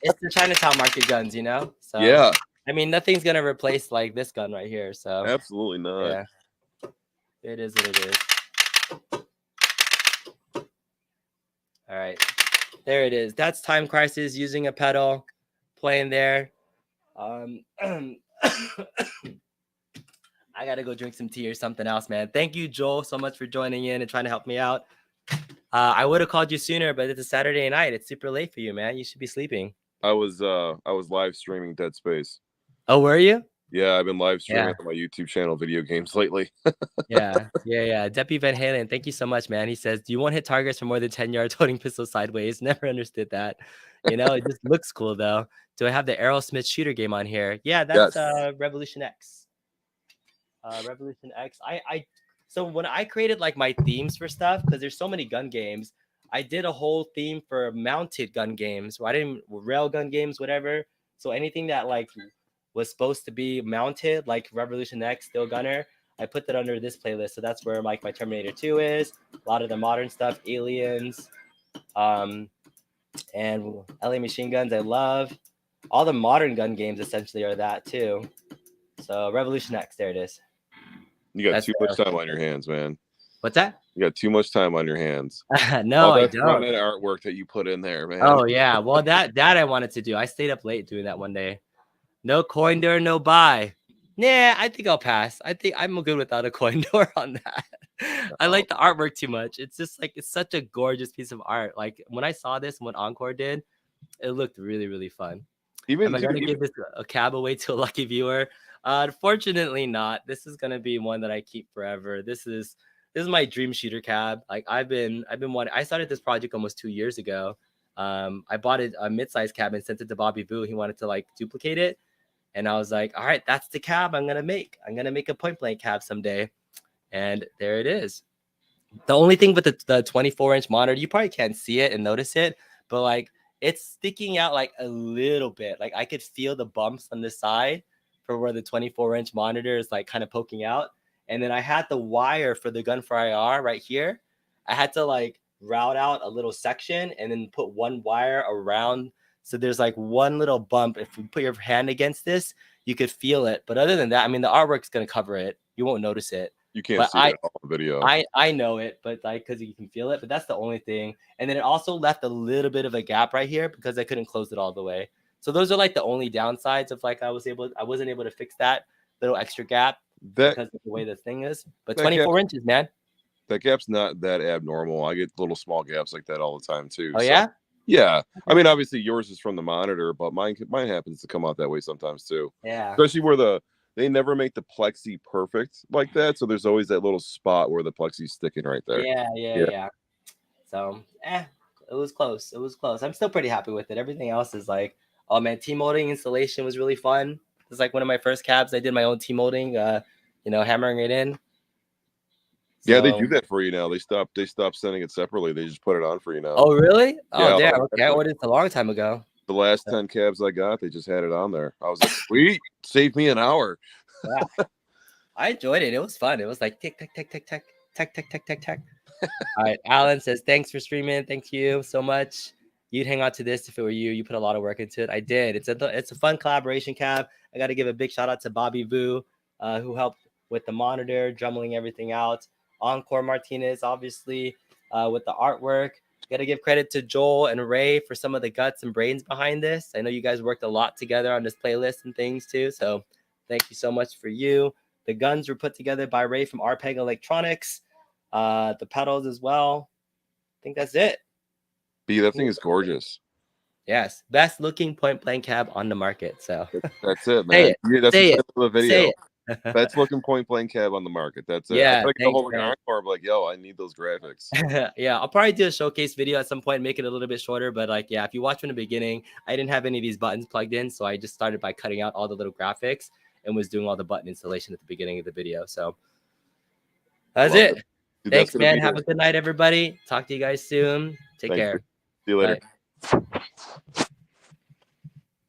It's the Chinatown market guns, So yeah. I mean, nothing's gonna replace like this gun right here. So absolutely not. Yeah, it is what it is. All right, there it is. That's Time Crisis using a pedal, playing there. I gotta go drink some tea or something else, man. Thank you, Joel, so much for joining in and trying to help me out. I would have called you sooner, but it's a Saturday night. It's super late for you, man. You should be sleeping. I was live streaming Dead Space. Oh, were you? Yeah, I've been live streaming on my YouTube channel video games lately. Yeah. Deppy Van Halen, thank you so much, man. He says, "You won't hit targets from more than 10 yards holding pistol sideways." Never understood that. It just looks cool though. Do I have the Aerosmith shooter game on here? Yeah, that's Revolution X. Revolution X. So when I created like my themes for stuff, because there's so many gun games, I did a whole theme for mounted gun games. So I didn't railgun games, whatever. So anything that like was supposed to be mounted, like Revolution X, Still Gunner, I put that under this playlist. So that's where like my Terminator 2 is, a lot of the modern stuff, Aliens, and LA machine guns. I love all the modern gun games. Essentially, are that too. So Revolution X, there it is. You got too much time on your hands, man. What's that? You got too much time on your hands. No, I don't. That artwork that you put in there, man. Oh yeah, well that I wanted to do. I stayed up late doing that one day. No coin door, no buy. Nah, I think I'll pass. I think I'm good without a coin door on that. I like the artwork too much. It's just like it's such a gorgeous piece of art. Like when I saw this and what Encore did, it looked really, really fun. Am I gonna give this a cab away to a lucky viewer? Unfortunately not. This is gonna be one that I keep forever. This is my dream shooter cab. Like I've been wanting. I started this project almost 2 years ago. I bought a mid-sized cab and sent it to Bobby Boo. He wanted to like duplicate it. And I was like, all right, that's the cab I'm going to make. I'm going to make a point blank cab someday. And there it is. The only thing with the 24-inch monitor, you probably can't see it and notice it, but like it's sticking out like a little bit. Like I could feel the bumps on the side for where the 24-inch monitor is like kind of poking out. And then I had the wire for the Gun for IR right here. I had to like route out a little section and then put one wire around. So there's like one little bump. If you put your hand against this, you could feel it. But other than that, I mean, the artwork's going to cover it. You won't notice it. You can't see it on video. I know it, but like because you can feel it. But that's the only thing. And then it also left a little bit of a gap right here because I couldn't close it all the way. So those are like the only downsides of like I wasn't able to fix that little extra gap because of the way the thing is. But 24 inches, man. That gap's not that abnormal. I get little small gaps like that all the time too. Oh yeah. Yeah, I mean, obviously yours is from the monitor, but mine happens to come out that way sometimes too. Yeah. Especially where they never make the plexi perfect like that, so there's always that little spot where the plexi's sticking right there. Yeah. So, it was close. It was close. I'm still pretty happy with it. Everything else is like, oh man, T-molding installation was really fun. It's like one of my first cabs. I did my own T-molding, hammering it in. So, yeah, they do that for you now. They stopped sending it separately. They just put it on for you now. Oh, really? Oh, yeah. Okay, I ordered it a long time ago. The last 10 cabs I got, they just had it on there. I was like, sweet, saved me an hour. Yeah. I enjoyed it. It was fun. It was like tick, tick, tick, tick, tick, tick, tick, tick, tick, tick. All right. Alan says, thanks for streaming. Thank you so much. You'd hang on to this if it were you. You put a lot of work into it. I did. It's a fun collaboration cab. I got to give a big shout out to Bobby Vu, who helped with the monitor, drumming everything out. Encore Martinez, obviously, with the artwork. Got to give credit to Joel and Ray for some of the guts and brains behind this. I know you guys worked a lot together on this playlist and things too. So thank you so much for you. The guns were put together by Ray from Arpeg Electronics. The pedals as well. I think that's it. B, that thing is gorgeous. Yes. Best looking point blank cab on the market. So that's it, man. That's the title of the video. Say it. Best looking point blank cab on the market. That's it. Yeah, the whole Encore, like, yo, I need those graphics. Yeah, I'll probably do a showcase video at some point, make it a little bit shorter. But like, yeah, if you watch from the beginning, I didn't have any of these buttons plugged in, so I just started by cutting out all the little graphics and was doing all the button installation at the beginning of the video. So that's it. Dude, thanks, man. Have a good night, everybody. Talk to you guys soon. Take care. See you later. Bye.